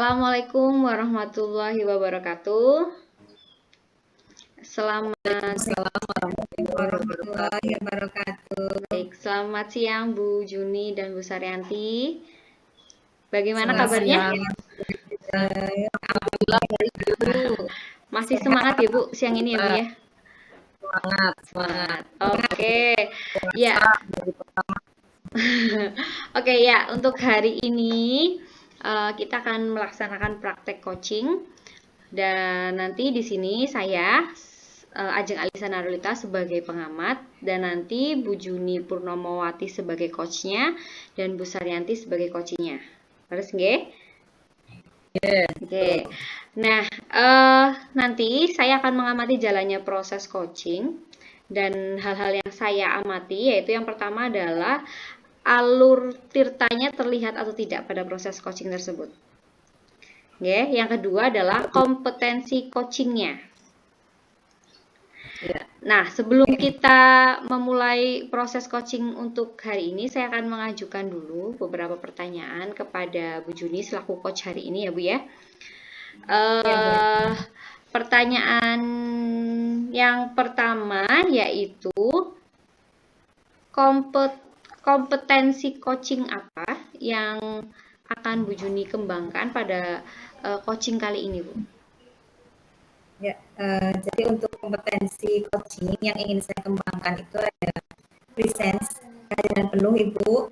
Assalamualaikum warahmatullahi wabarakatuh. Selamat Waalaikumsalam warahmatullahi warahmatullahi wabarakatuh. wabarakatuh. baik, selamat siang Bu Juni dan Bu Saryanti. Bagaimana Selamat kabarnya? siang. Alhamdulillah baik Bu. Masih semangat ya Bu siang ini ya Bu ya? Semangat. Semangat. Oke. Ya. Puasa dari pertama. Oke ya, untuk hari ini kita akan melaksanakan praktek coaching dan nanti di sini saya Ajeng Alisa Narulita sebagai pengamat dan nanti Bu Juni Purnomowati sebagai coachnya dan Bu Saryanti sebagai coachingnya. Terus nggih? Oke. Nah, nanti saya akan mengamati jalannya proses coaching dan hal-hal yang saya amati yaitu yang pertama adalah alur tirtanya terlihat atau tidak pada proses coaching tersebut. Oke, yang kedua adalah kompetensi coachingnya. Nah, sebelum kita memulai proses coaching untuk hari ini, saya akan mengajukan dulu beberapa pertanyaan kepada Bu Juni selaku coach hari ini ya Bu ya. Pertanyaan yang pertama yaitu kompetensi coaching apa yang akan Bu Juni kembangkan pada coaching kali ini Bu? Ya, jadi untuk kompetensi coaching yang ingin saya kembangkan itu ada presence, kehadiran penuh Ibu,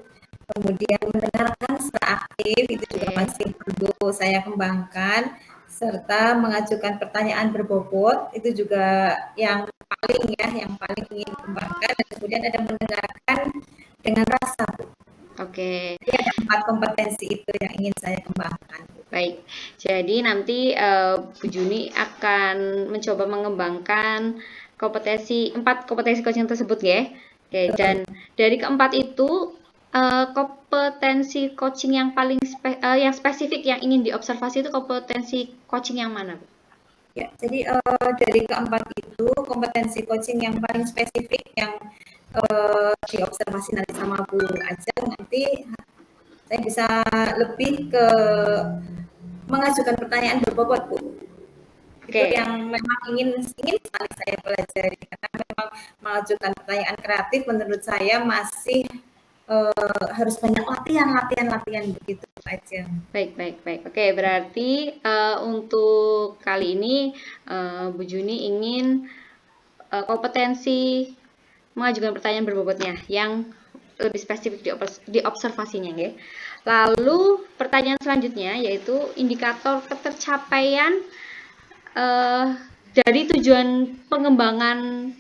kemudian mendengarkan secara aktif itu juga masih perlu saya kembangkan, serta mengajukan pertanyaan berbobot itu juga yang paling ingin kembangkan, dan kemudian ada mendengarkan dengan rasa Bu. Oke. Jadi ada 4 kompetensi itu yang ingin saya kembangkan. Baik, jadi nanti Bu Juni akan mencoba mengembangkan empat kompetensi coaching tersebut ya. Oke, dan dari keempat itu kompetensi coaching yang paling yang spesifik yang ingin diobservasi itu kompetensi coaching yang mana Bu? Ya, jadi dari keempat itu kompetensi coaching yang paling spesifik yang diobservasi nanti sama Bu Ajeng, nanti saya bisa lebih ke mengajukan pertanyaan berbobot Bu. Itu yang memang ingin sekali saya pelajari, karena memang mengajukan pertanyaan kreatif menurut saya masih harus banyak latihan begitu aja. Baik. Oke, berarti untuk kali ini Bu Juni ingin kompetensi mengajukan pertanyaan berbobotnya yang lebih spesifik diobservasinya ya. Lalu pertanyaan selanjutnya yaitu indikator ketercapaian dari tujuan pengembangan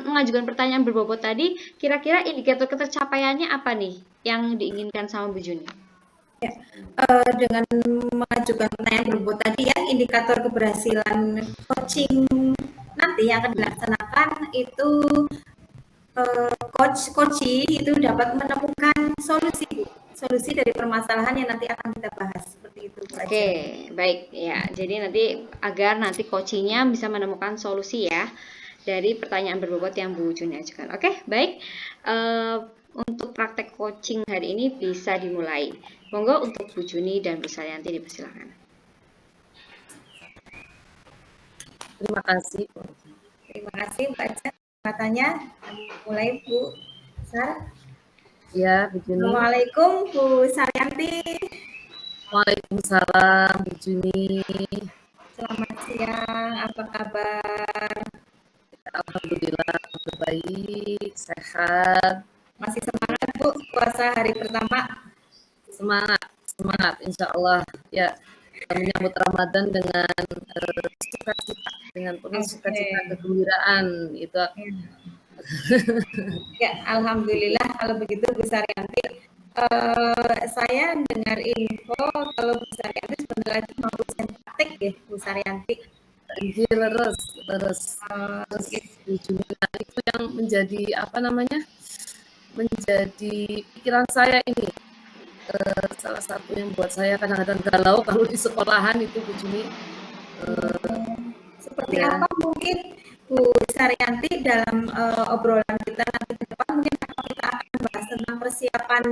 mengajukan pertanyaan berbobot tadi, kira-kira indikator ketercapaiannya apa nih yang diinginkan sama Bu Juni? Ya, dengan mengajukan pertanyaan berbobot tadi ya, indikator keberhasilan coaching nanti yang akan dilaksanakan itu coachee itu dapat menemukan solusi dari permasalahan yang nanti akan kita bahas, seperti itu. Oke, baik ya. Jadi agar nanti coachingnya bisa menemukan solusi ya dari pertanyaan berbobot yang Bu Juni ajukan. Oke, baik. Untuk praktek coaching hari ini bisa dimulai. Monggo untuk Bu Juni dan Bu Saryanti dipersilakan. Terima kasih. Terima kasih Mbak Ajeng. Katanya mulai Bu Sar. Ya, Bu Juni. Assalamualaikum Bu Saryanti. Waalaikumsalam Bu Juni. Selamat siang, apa kabar? Alhamdulillah baik, sehat. Masih semangat Bu puasa hari pertama? Semangat, insya Allah ya, menyambut Ramadan dengan sukacita, dengan penuh sukacita kegembiraan itu. Ya, alhamdulillah kalau begitu Bu Saryanti. Saya dengar info kalau Bu Saryanti sebentar lagi mau ujian praktek ya Bu Saryanti. Terus Bu Juni itu yang menjadi menjadi pikiran saya ini. Salah satu yang buat saya kadang-kadang galau kalau di sekolahan itu Bu Juni. Seperti apa mungkin Bu Saryanti dalam obrolan kita nanti ke depan, mungkin kita akan bahas tentang persiapan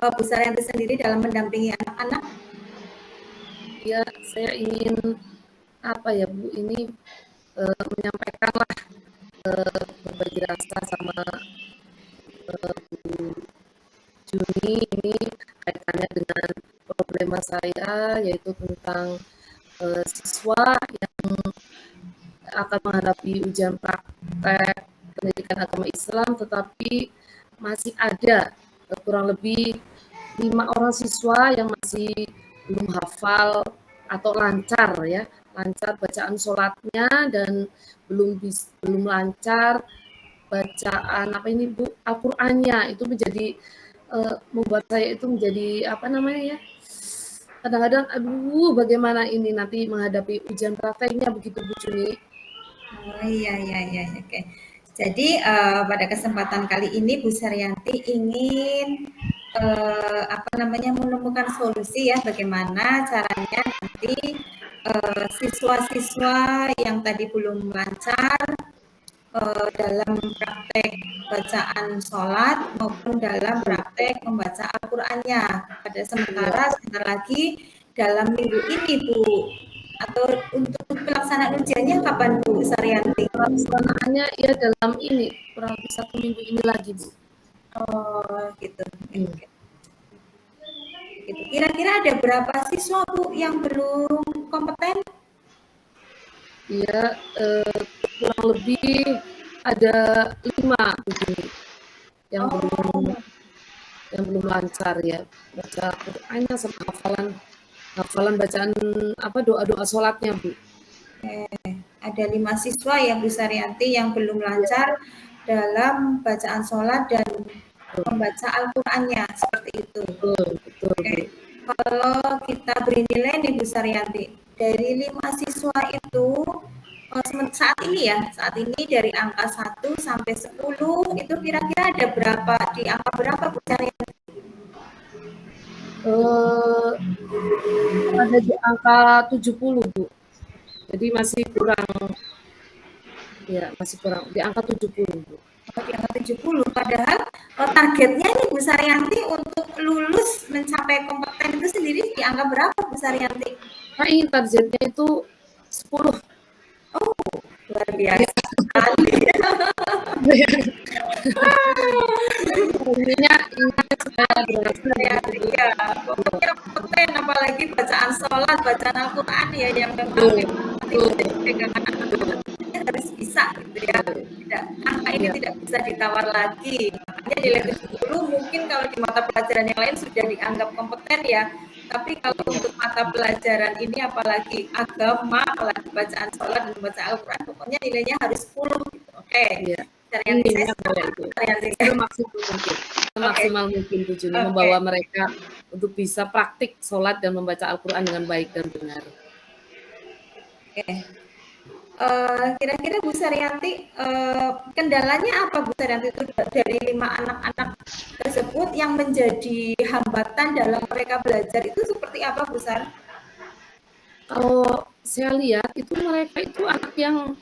Bu Saryanti sendiri dalam mendampingi anak-anak. ya saya ingin apa ya Bu, ini menyampaikanlah berbagi rasa sama Bu Juni ini kaitannya dengan problema saya yaitu tentang siswa yang akan menghadapi ujian praktek pendidikan agama Islam, tetapi masih ada kurang lebih 5 orang siswa yang masih belum hafal atau lancar ya, lancar bacaan sholatnya dan belum lancar bacaan apa ini Bu, Al-Qur'annya. Itu menjadi membuat saya itu menjadi apa namanya ya, kadang-kadang aduh bagaimana ini nanti menghadapi ujian prakteknya begitu Bu Juni. Oh iya, iya, iya, oke. Jadi pada kesempatan kali ini Bu Saryanti ingin apa namanya menemukan solusi ya bagaimana caranya nanti siswa-siswa yang tadi belum lancar dalam praktek bacaan sholat maupun dalam praktek membaca Al-Qur'annya. Pada sementara sebentar lagi dalam minggu ini Bu, atau untuk pelaksanaan ujiannya kapan Bu Saryanti? Pelaksanaannya ya dalam ini kurang lebih 1 minggu ini lagi Bu. Oh gitu. Oke. Gitu. Kira-kira ada berapa siswa Bu yang belum kompeten? Ya kurang lebih ada 5 Bu Juni yang belum lancar ya baca Qur'annya sama hafalan bacaan apa doa-doa sholatnya Bu. Ada 5 siswa ya Bu Saryanti yang belum lancar dalam bacaan sholat dan membaca Al-Qur'annya seperti itu. Betul Bu. Kalau kita beri nilai nih Bu Saryanti, dari 5 siswa itu saat ini dari angka 1 sampai 10 itu kira-kira ada berapa, di angka berapa Bu Saryanti? Ada di angka 70 Bu. Jadi masih kurang di angka 70 Bu. Di angka 70, padahal targetnya nih Bu Saryanti untuk lulus mencapai kompeten itu sendiri di angka berapa Bu Saryanti? Nah, ini targetnya itu 10. Oh, luar biasa sekali. Intinya supaya berhasil Ya, pokoknya kompeten apalagi bacaan sholat, bacaan Al-Qur'an ya yang memang nanti pegangan anak-anak harus bisa gitu ya. Angka ini tidak bisa ditawar lagi. Makanya nilai 70 mungkin kalau di mata pelajaran yang lain sudah dianggap kompeten ya. Tapi kalau untuk mata pelajaran ini apalagi agama, apalagi bacaan sholat dan baca Al-Qur'an, pokoknya nilainya harus 10 gitu. Oke. Maksimal mungkin Bu Juni membawa mereka untuk bisa praktik sholat dan membaca Al-Qur'an dengan baik dan benar. Kira-kira Bu Saryanti kendalanya apa Bu Saryanti itu dari 5 anak-anak tersebut yang menjadi hambatan dalam mereka belajar itu seperti apa Bu Sar? Kalau saya lihat itu mereka itu anak yang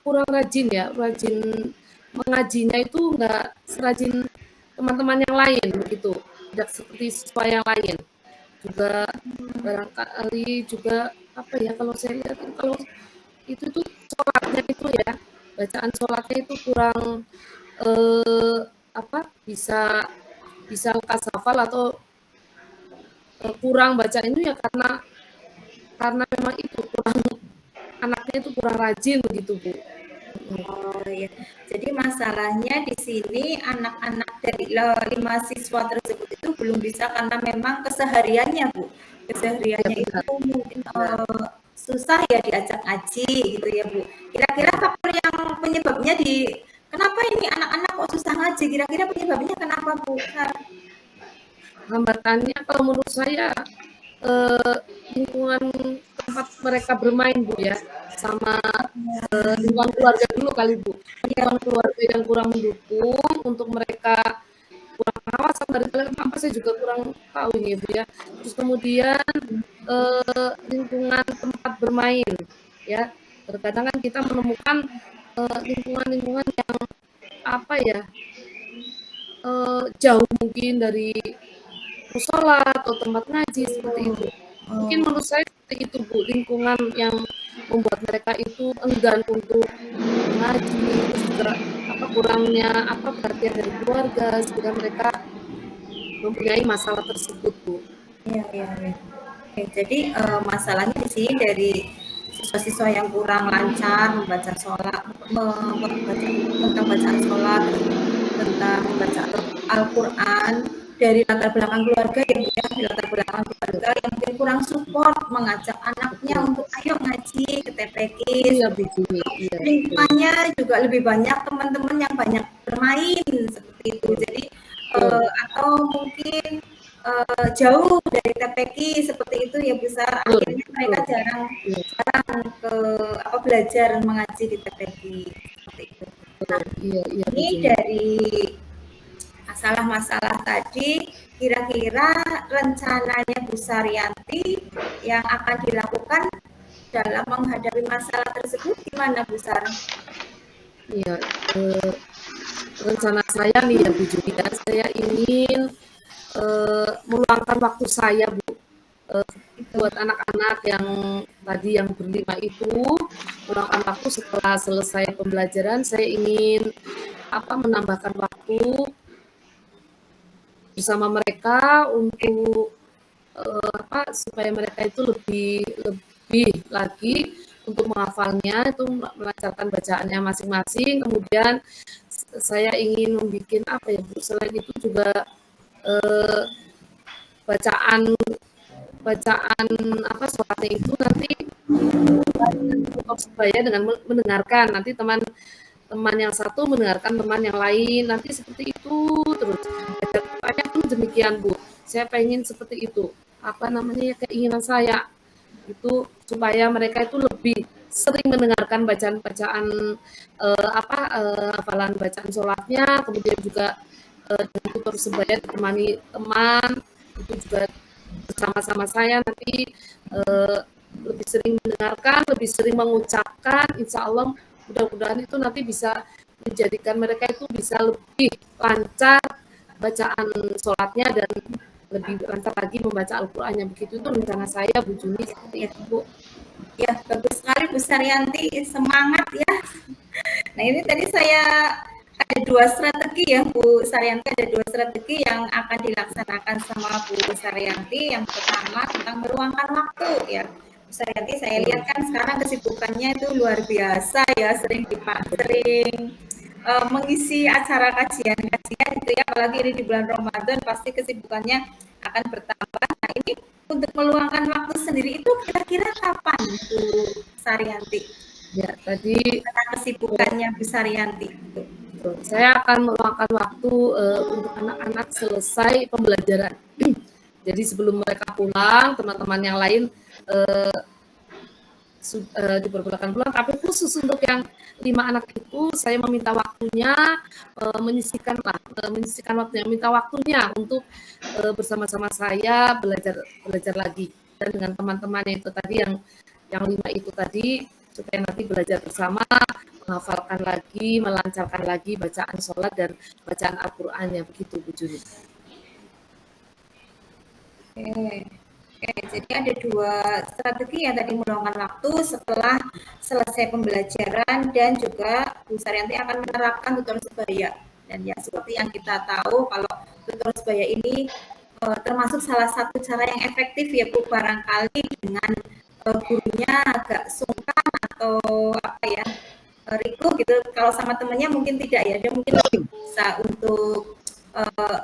kurang rajin ya, rajin mengajinya itu enggak serajin teman-teman yang lain begitu, tidak seperti siswa yang lain. Juga barangkali juga apa ya, kalau saya lihat kalau itu tuh sholatnya itu ya, bacaan sholatnya itu kurang bisa lekas hafal atau kurang baca itu ya karena memang itu anaknya itu kurang rajin begitu Bu. Oh ya, jadi masalahnya di sini anak-anak dari 5 siswa tersebut itu belum bisa karena memang kesehariannya Bu, kesehariannya itu mungkin susah ya diajak ngaji gitu ya Bu. Kira-kira faktor yang penyebabnya kenapa ini anak-anak kok susah ngaji? Kira-kira penyebabnya kenapa Bu? Hambatannya kalau menurut saya lingkungan tempat mereka bermain Bu ya, sama lingkungan keluarga dulu kali Bu. Lingkungan keluarga yang kurang mendukung untuk mereka, kurang pengawasan dari apa saya juga kurang tahu ini Bu ya. Terus kemudian lingkungan tempat bermain ya. Terkadang kan kita menemukan lingkungan-lingkungan yang apa ya, jauh mungkin dari musola atau tempat ngaji seperti itu. Mungkin Oh, menurut saya seperti itu Bu, lingkungan yang membuat mereka itu enggan untuk mengaji, terus juga kurangnya perhatian dari keluarga sehingga mereka mempunyai masalah tersebut Bu. iya, iya, iya. Oke, jadi masalahnya di sini dari siswa-siswa yang kurang lancar membaca sholat, membaca tentang bacaan sholat, tentang membaca Al-Quran dari latar belakang keluarga ya Bu ya, di latar belakang keluarga yang mungkin kurang support mengajak anaknya Betul. untuk ayo ngaji ke TPQ Iya seperti Bu Juni, itu. iya betul. Lingkungannya juga lebih banyak teman-teman yang banyak bermain seperti itu. Betul. Jadi Betul. atau mungkin jauh dari TPQ seperti itu ya besar Betul. akhirnya mereka Betul. jarang Iya, jarang ke belajar mengaji di TPQ seperti itu. betul. Nah, Iya, iya Bu ini Juni. dari masalah-masalah tadi, kira-kira rencananya Bu Saryanti yang akan dilakukan dalam menghadapi masalah tersebut gimana Bu Sar? Iya, rencana saya nih ya Bu Juni ya, saya ingin meluangkan waktu saya Bu, Itu. buat anak-anak yang tadi yang berlima itu, meluangkan waktu setelah selesai pembelajaran, saya ingin menambahkan waktu bersama mereka untuk supaya mereka itu lebih lebih lagi untuk menghafalnya, itu melancarkan bacaannya masing-masing. Kemudian saya ingin membuat apa ya Bu, selain itu juga eh, bacaan bacaan sholatnya itu nanti untuk supaya dengan mendengarkan nanti teman yang satu mendengarkan teman yang lain, nanti seperti itu terus. Banyak pun demikian Bu, saya pengen seperti itu, keinginan saya itu supaya mereka itu lebih sering mendengarkan bacaan-bacaan hafalan bacaan sholatnya, kemudian juga dengan tutor sebaya ditemani teman itu juga bersama-sama saya nanti eh, lebih sering mendengarkan, lebih sering mengucapkan, insya Allah mudah-mudahan itu nanti bisa menjadikan mereka itu bisa lebih lancar bacaan sholatnya dan lebih lancar lagi membaca Al-Qur'annya. Begitu itu rencana saya Bu Juni, seperti Ya, itu Bu. ya bagus sekali Bu Saryanti, semangat ya. Nah ini tadi saya ada dua strategi ya Bu Saryanti, ada dua strategi yang akan dilaksanakan sama Bu Saryanti. Yang pertama tentang meluangkan waktu ya. Bu Saryanti saya lihat kan sekarang kesibukannya itu luar biasa ya, sering mengisi acara kajian-kajian itu ya, apalagi ini di bulan Ramadan pasti kesibukannya akan bertambah. Nah ini untuk meluangkan waktu sendiri itu kira-kira kapan Bu Saryanti? Ya, tadi Kesibukannya Bu Saryanti. saya akan meluangkan waktu untuk anak-anak selesai pembelajaran. Jadi sebelum mereka pulang, teman-teman yang lain diperbolehkan pulang. Tapi khusus untuk yang 5 anak itu, saya meminta waktunya, menyisihkan waktunya, minta waktunya untuk bersama-sama saya belajar lagi. Dan dengan teman-teman itu tadi yang 5 itu tadi, supaya nanti belajar bersama, menghafalkan lagi, melancarkan lagi bacaan sholat dan bacaan Al-Qur'annya, begitu Bu Juni. Oke. Oke, jadi ada dua strategi ya tadi, meluangkan waktu setelah selesai pembelajaran dan juga Bu Saryanti akan menerapkan tutor sebaya. Dan ya seperti yang kita tahu kalau tutor sebaya ini termasuk salah satu cara yang efektif ya Bu, barangkali dengan gurunya agak sungkan atau apa ya, Riko gitu, kalau sama temennya mungkin tidak ya, dia mungkin lebih bisa untuk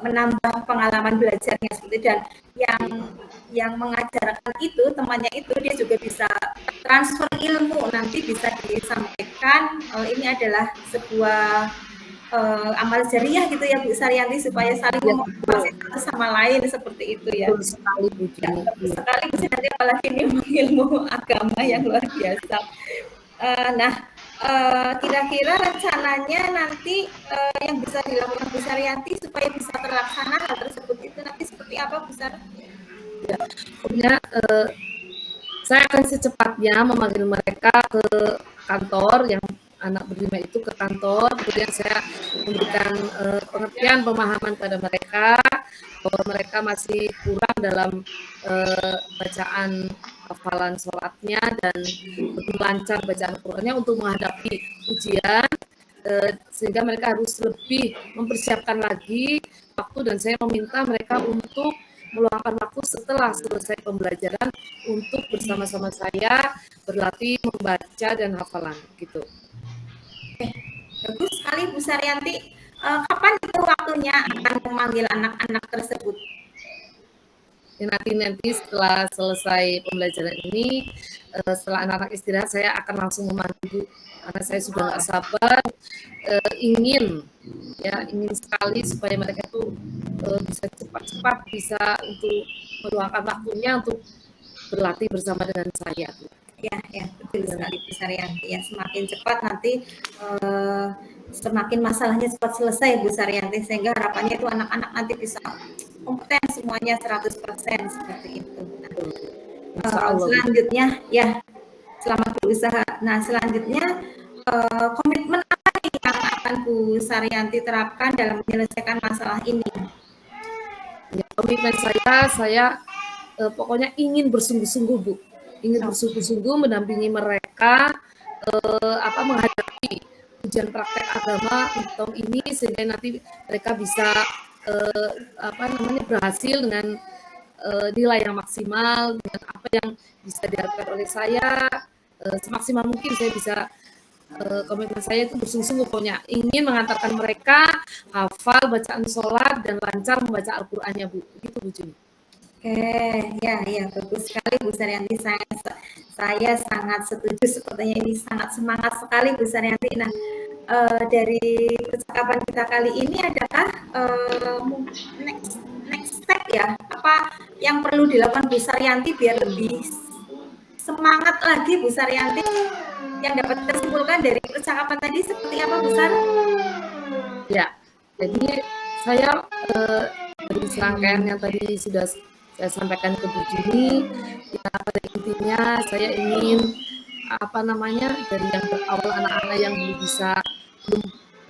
menambah pengalaman belajarnya seperti, dan yang mengajarkan itu temannya itu dia juga bisa transfer ilmu, nanti bisa disampaikan ini adalah sebuah amal jariah gitu ya Bu Saryanti, supaya saling Ya, memotivasi satu sama lain seperti itu ya. betul sekali Bu Ya, Juni. bagus sekali Bu Saryanti, apalagi ini ilmu agama yang luar biasa. Nah, kira-kira rencananya nanti yang bisa dilakukan Bu Saryanti supaya bisa terlaksana hal tersebut itu nanti seperti apa Bu Sar? Ya, pokoknya saya akan secepatnya memanggil mereka ke kantor yang anak berlima itu ke kantor, kemudian saya memberikan pengertian, pemahaman pada mereka bahwa mereka masih kurang dalam bacaan hafalan sholatnya dan belum lancar bacaan Al-Qur'annya untuk menghadapi ujian, sehingga mereka harus lebih mempersiapkan lagi waktu, dan saya meminta mereka untuk meluangkan waktu setelah selesai pembelajaran untuk bersama-sama saya berlatih membaca dan hafalan gitu. Bagus sekali Bu Saryanti. Kapan itu waktunya akan memanggil anak-anak tersebut? Nanti setelah selesai pembelajaran ini, setelah anak-anak istirahat, saya akan langsung memanggil, karena saya sudah nggak sabar, ingin sekali supaya mereka itu bisa cepat-cepat bisa untuk meluangkan waktunya untuk berlatih bersama dengan saya. Ya, betul sekali Bu Saryanti. Ya, semakin cepat nanti semakin masalahnya cepat selesai Bu Saryanti, sehingga harapannya itu anak-anak nanti bisa kompeten semuanya 100% seperti itu. Selanjutnya ya, selamat berusaha. Nah, selanjutnya komitmen apa nih yang akan Bu Saryanti terapkan dalam menyelesaikan masalah ini? Ya, komitmen saya pokoknya ingin bersungguh-sungguh Bu, ingin bersungguh-sungguh mendampingi mereka menghadapi ujian praktek agama tahun ini, sehingga nanti mereka bisa berhasil dengan nilai yang maksimal, dengan apa yang bisa diharapkan oleh saya, semaksimal mungkin saya bisa, komitmen saya itu bersungguh-sungguh pokoknya ingin mengantarkan mereka hafal bacaan sholat dan lancar membaca Al-Qur'annya Bu, begitu Bu Juni. Ya, bagus sekali Bu Saryanti. Saya sangat setuju, sepertinya ini sangat semangat sekali Bu Saryanti. Nah, dari percakapan kita kali ini, adakah next step ya, apa yang perlu dilakukan Bu Saryanti biar lebih semangat lagi Bu Saryanti? Yang dapat tersimpulkan dari percakapan tadi seperti apa Bu Sar? Ya, jadi saya dari serangkaian yang tadi sudah saya sampaikan ke Bu Juni, ya pada intinya saya ingin dari yang berawal anak-anak yang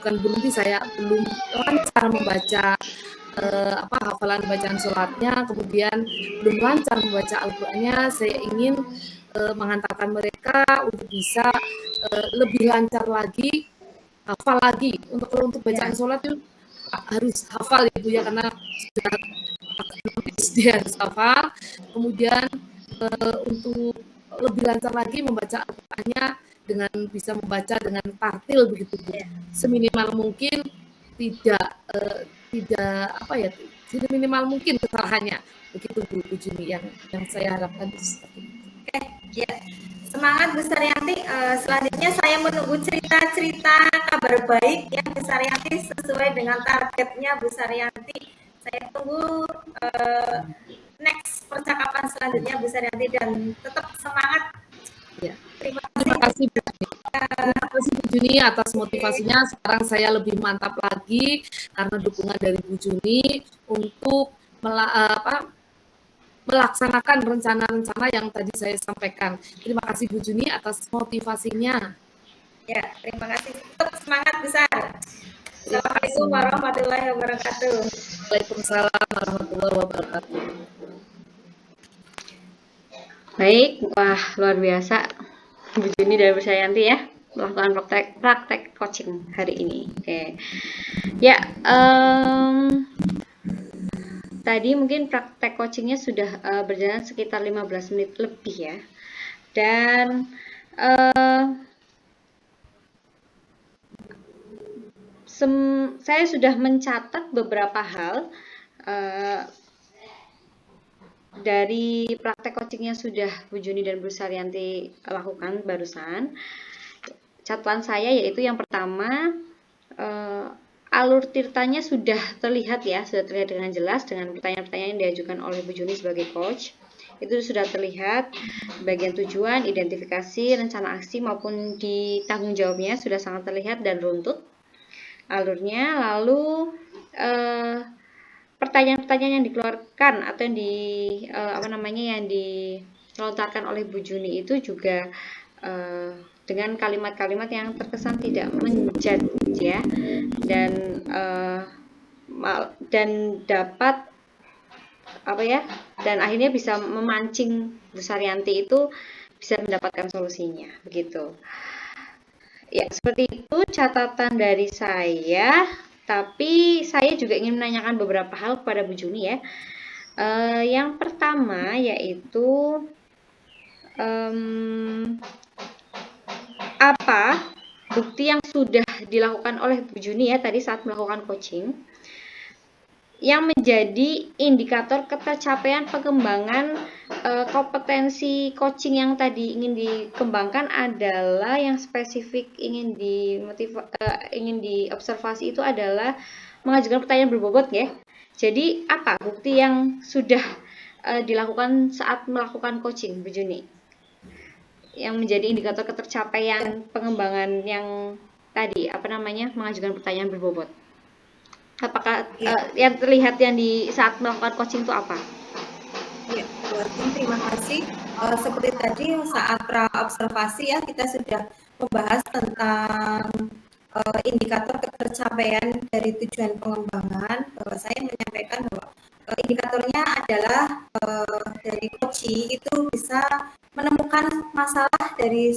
belum lancar membaca hafalan bacaan sholatnya, kemudian belum lancar membaca Al-Qur'annya, saya ingin menghantarkan mereka untuk bisa lebih lancar lagi, hafal lagi. Untuk bacaan sholat itu harus hafal ya Bu ya, karena sudah dia harus hafal. Kemudian untuk lebih lancar lagi membaca Al-Qur'annya dengan bisa membaca dengan tartil begitu Bu. Seminimal mungkin seminimal mungkin kesalahannya begitu Bu Juni, yang saya harapkan seperti itu. Ya, semangat Bu Saryanti. Selanjutnya saya menunggu cerita-cerita kabar baik ya Bu Saryanti, sesuai dengan targetnya Bu Saryanti. Saya tunggu next percakapan selanjutnya Bu Saryanti, dan tetap semangat. Ya. Terima kasih Bu Juni atas motivasinya. Sekarang saya lebih mantap lagi karena dukungan dari Bu Juni untuk melaksanakan rencana-rencana yang tadi saya sampaikan. Terima kasih Bu Juni atas motivasinya. Ya, terima kasih. Tetap semangat besar. Assalamualaikum warahmatullahi wabarakatuh. Waalaikumsalam warahmatullahi wabarakatuh. Baik, wah luar biasa Bu Juni dan Bu Saryanti ya melakukan praktek coaching hari ini. Oke. Ya, tadi mungkin praktek coachingnya sudah berjalan sekitar 15 menit lebih ya. Dan saya sudah mencatat beberapa hal dari praktek coaching yang sudah Bu Juni dan Bu Saryanti lakukan barusan. Catatan saya yaitu yang pertama, alur tirtanya sudah terlihat ya, sudah terlihat dengan jelas dengan pertanyaan-pertanyaan yang diajukan oleh Bu Juni sebagai coach. Itu sudah terlihat bagian tujuan, identifikasi, rencana aksi maupun di tanggung jawabnya sudah sangat terlihat dan runtut alurnya. Lalu pertanyaan-pertanyaan yang dikeluarkan atau yang dilontarkan oleh Bu Juni itu juga dengan kalimat-kalimat yang terkesan tidak menjudge ya, dan dapat apa ya, dan akhirnya bisa memancing Bu Saryanti itu bisa mendapatkan solusinya begitu. Ya, seperti itu catatan dari saya. Tapi saya juga ingin menanyakan beberapa hal kepada Bu Juni ya. Yang pertama yaitu apa bukti yang sudah dilakukan oleh Bu Juni ya tadi saat melakukan coaching yang menjadi indikator ketercapaian pengembangan kompetensi coaching yang tadi ingin dikembangkan adalah yang spesifik ingin diobservasi itu adalah mengajukan pertanyaan berbobot ya. Jadi apa bukti yang sudah dilakukan saat melakukan coaching Bu Juni yang menjadi indikator ketercapaian pengembangan yang tadi mengajukan pertanyaan berbobot? Apakah yang terlihat yang di saat melakukan coaching itu apa? Ya, terima kasih. Seperti tadi saat pra-observasi ya kita sudah membahas tentang indikator ketercapaian dari tujuan pengembangan. Bahwa saya menyampaikan bahwa indikatornya adalah dari coaching itu bisa menemukan masalah dari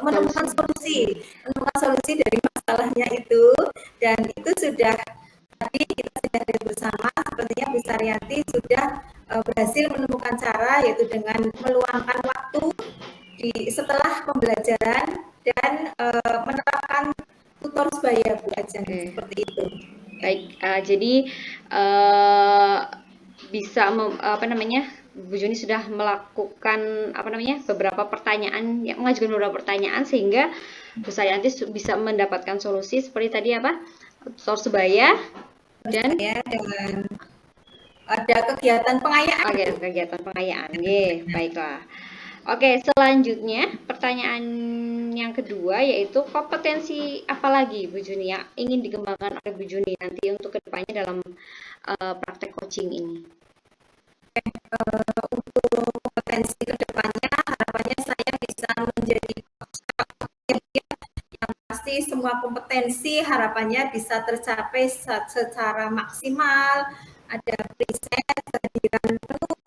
menemukan solusi dari masalahnya itu, dan itu sudah tadi kita sudah lihat bersama sepertinya Bu Saryanti sudah berhasil menemukan cara yaitu dengan meluangkan waktu setelah pembelajaran dan menerapkan tutor sebaya Bu Ajeng seperti itu. Baik, jadi bisa Bu Juni sudah melakukan beberapa pertanyaan, mengajukan beberapa pertanyaan sehingga Bu Saryanti bisa mendapatkan solusi seperti tadi tutor sebaya dan ada kegiatan pengayaan. Oke, kegiatan pengayaan. Baiklah. Oke, selanjutnya pertanyaan yang kedua yaitu kompetensi apa lagi Bu Juni yang ingin dikembangkan oleh Bu Juni nanti untuk kedepannya dalam praktek coaching ini? Untuk kompetensi kedepannya harapannya saya bisa menjadi yang pasti semua kompetensi harapannya bisa tercapai secara maksimal. Ada riset, kehadiran penuh,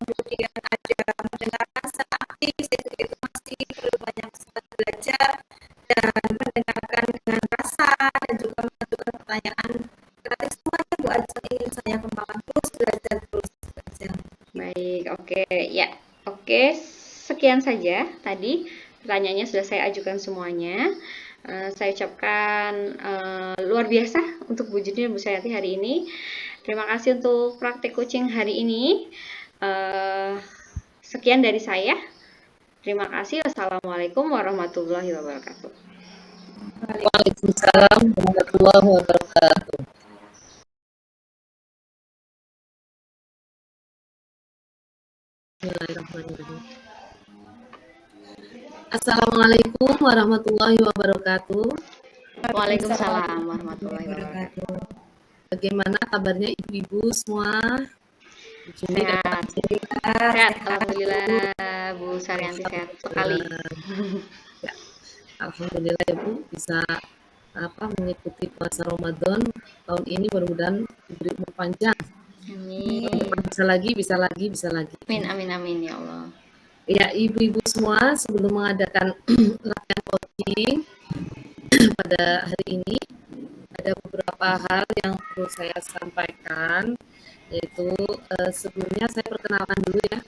kemudian ada mendengarkan secara aktif, itu masih perlu banyak belajar dan mendengarkan dengan rasa dan juga mengajukan pertanyaan kreatif. Semuanya Bu Ajeng ingin saya kembangkan terus belajar. Baik, oke ya, oke sekian saja tadi pertanyaannya sudah saya ajukan semuanya. Saya ucapkan luar biasa untuk Bu Juni dan Bu Saryanti hari ini. Terima kasih untuk praktek coaching hari ini. Sekian dari saya. Terima kasih. Wassalamualaikum warahmatullahi wabarakatuh. Waalaikumsalam warahmatullahi wabarakatuh. Assalamualaikum warahmatullahi wabarakatuh. Waalaikumsalam warahmatullahi wabarakatuh. Bagaimana kabarnya ibu-ibu semua? Sehat. Sehat, alhamdulillah. Bu Saryanti sehat sekali. Ya, alhamdulillah ya Bu bisa mengikuti puasa Ramadan tahun ini, mudah-mudahan diberi umur panjang. Amin. Bisa lagi. Amin ya Allah. Ya, ibu-ibu semua, sebelum mengadakan latihan coaching pada hari ini, ada beberapa hal yang perlu saya sampaikan, yaitu sebelumnya saya perkenalkan dulu ya.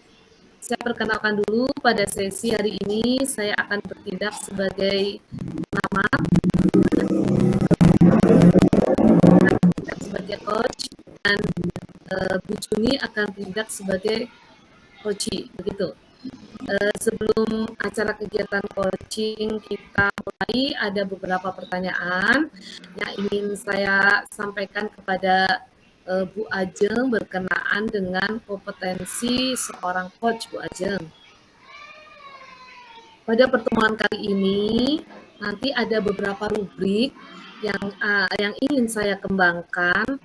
Saya perkenalkan dulu pada sesi hari ini, saya akan bertindak sebagai nama, sebagai coach, dan Bu Juni akan bertindak sebagai coachee, begitu. Sebelum acara kegiatan coaching kita mulai, ada beberapa pertanyaan yang ingin saya sampaikan kepada Bu Ajeng berkenaan dengan kompetensi seorang coach, Bu Ajeng. Pada pertemuan kali ini nanti ada beberapa rubrik yang ingin saya kembangkan,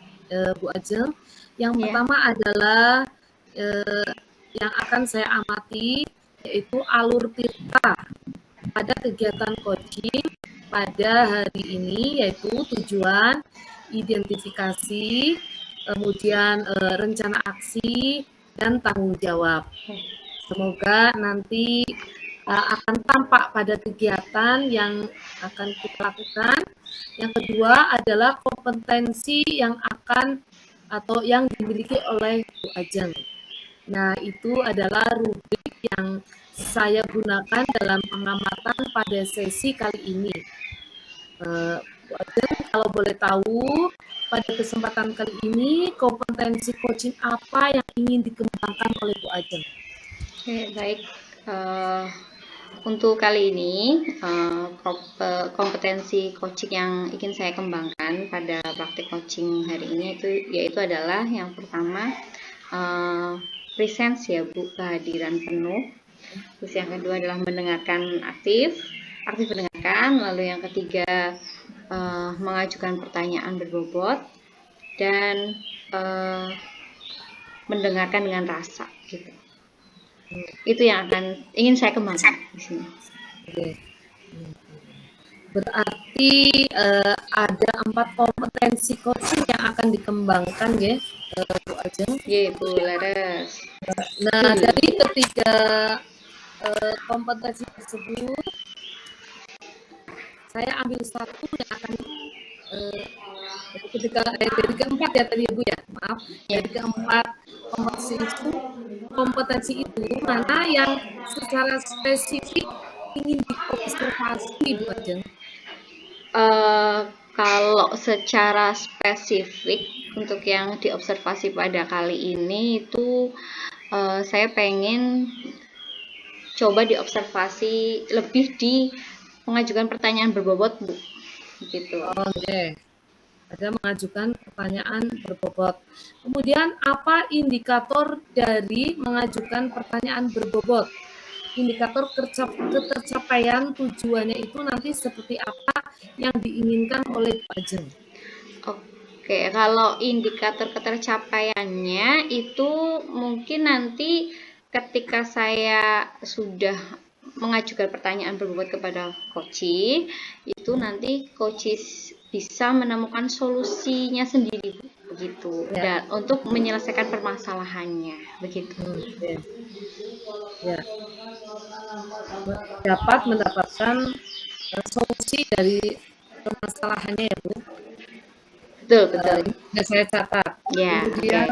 Bu Ajeng. Yang pertama adalah yang akan saya amati yaitu alur tirta pada kegiatan coaching pada hari ini, yaitu tujuan, identifikasi, kemudian rencana aksi, dan tanggung jawab. Semoga nanti akan tampak pada kegiatan yang akan kita lakukan. Yang kedua adalah kompetensi yang akan atau yang dimiliki oleh Bu Ajeng. Nah, itu adalah rubrik yang saya gunakan dalam pengamatan pada sesi kali ini. Bu Ajeng, kalau boleh tahu, pada kesempatan kali ini kompetensi coaching apa yang ingin dikembangkan oleh Bu Ajeng? Oke, baik. Untuk kali ini, kompetensi coaching yang ingin saya kembangkan pada praktik coaching hari ini yaitu adalah yang pertama, presence ya Bu, kehadiran penuh. Terus yang kedua adalah mendengarkan aktif mendengarkan. Lalu yang ketiga, mengajukan pertanyaan berbobot dan mendengarkan dengan rasa gitu. Itu yang ingin saya kembangkan di sini. Oke. Berarti ada 4 kompetensi coaching yang akan dikembangkan ya, Bu Ajeng. Iya, Bu Laras. Nah, dari ketiga kompetensi tersebut, saya ambil satu yang akan dari keempat ya tadi Bu ya, maaf. Dari keempat kompetensi itu mana yang secara spesifik ingin diobservasi Bu Ajeng? Kalau secara spesifik untuk yang diobservasi pada kali ini itu saya pengen coba diobservasi lebih di mengajukan pertanyaan berbobot Bu, gitu. Oke. Ada mengajukan pertanyaan berbobot. Kemudian apa indikator dari mengajukan pertanyaan berbobot? Indikator ketercapaian tujuannya itu nanti seperti apa yang diinginkan oleh Pak Ajeng? Oke, kalau indikator ketercapaiannya itu mungkin nanti ketika saya sudah mengajukan pertanyaan berbobot kepada coach, itu nanti coach bisa menemukan solusinya sendiri begitu, dan untuk menyelesaikan permasalahannya begitu. Ya. Dapat mendapatkan solusi dari permasalahannya ya Bu. Betul. Ya, saya catat. Ya. Kemudian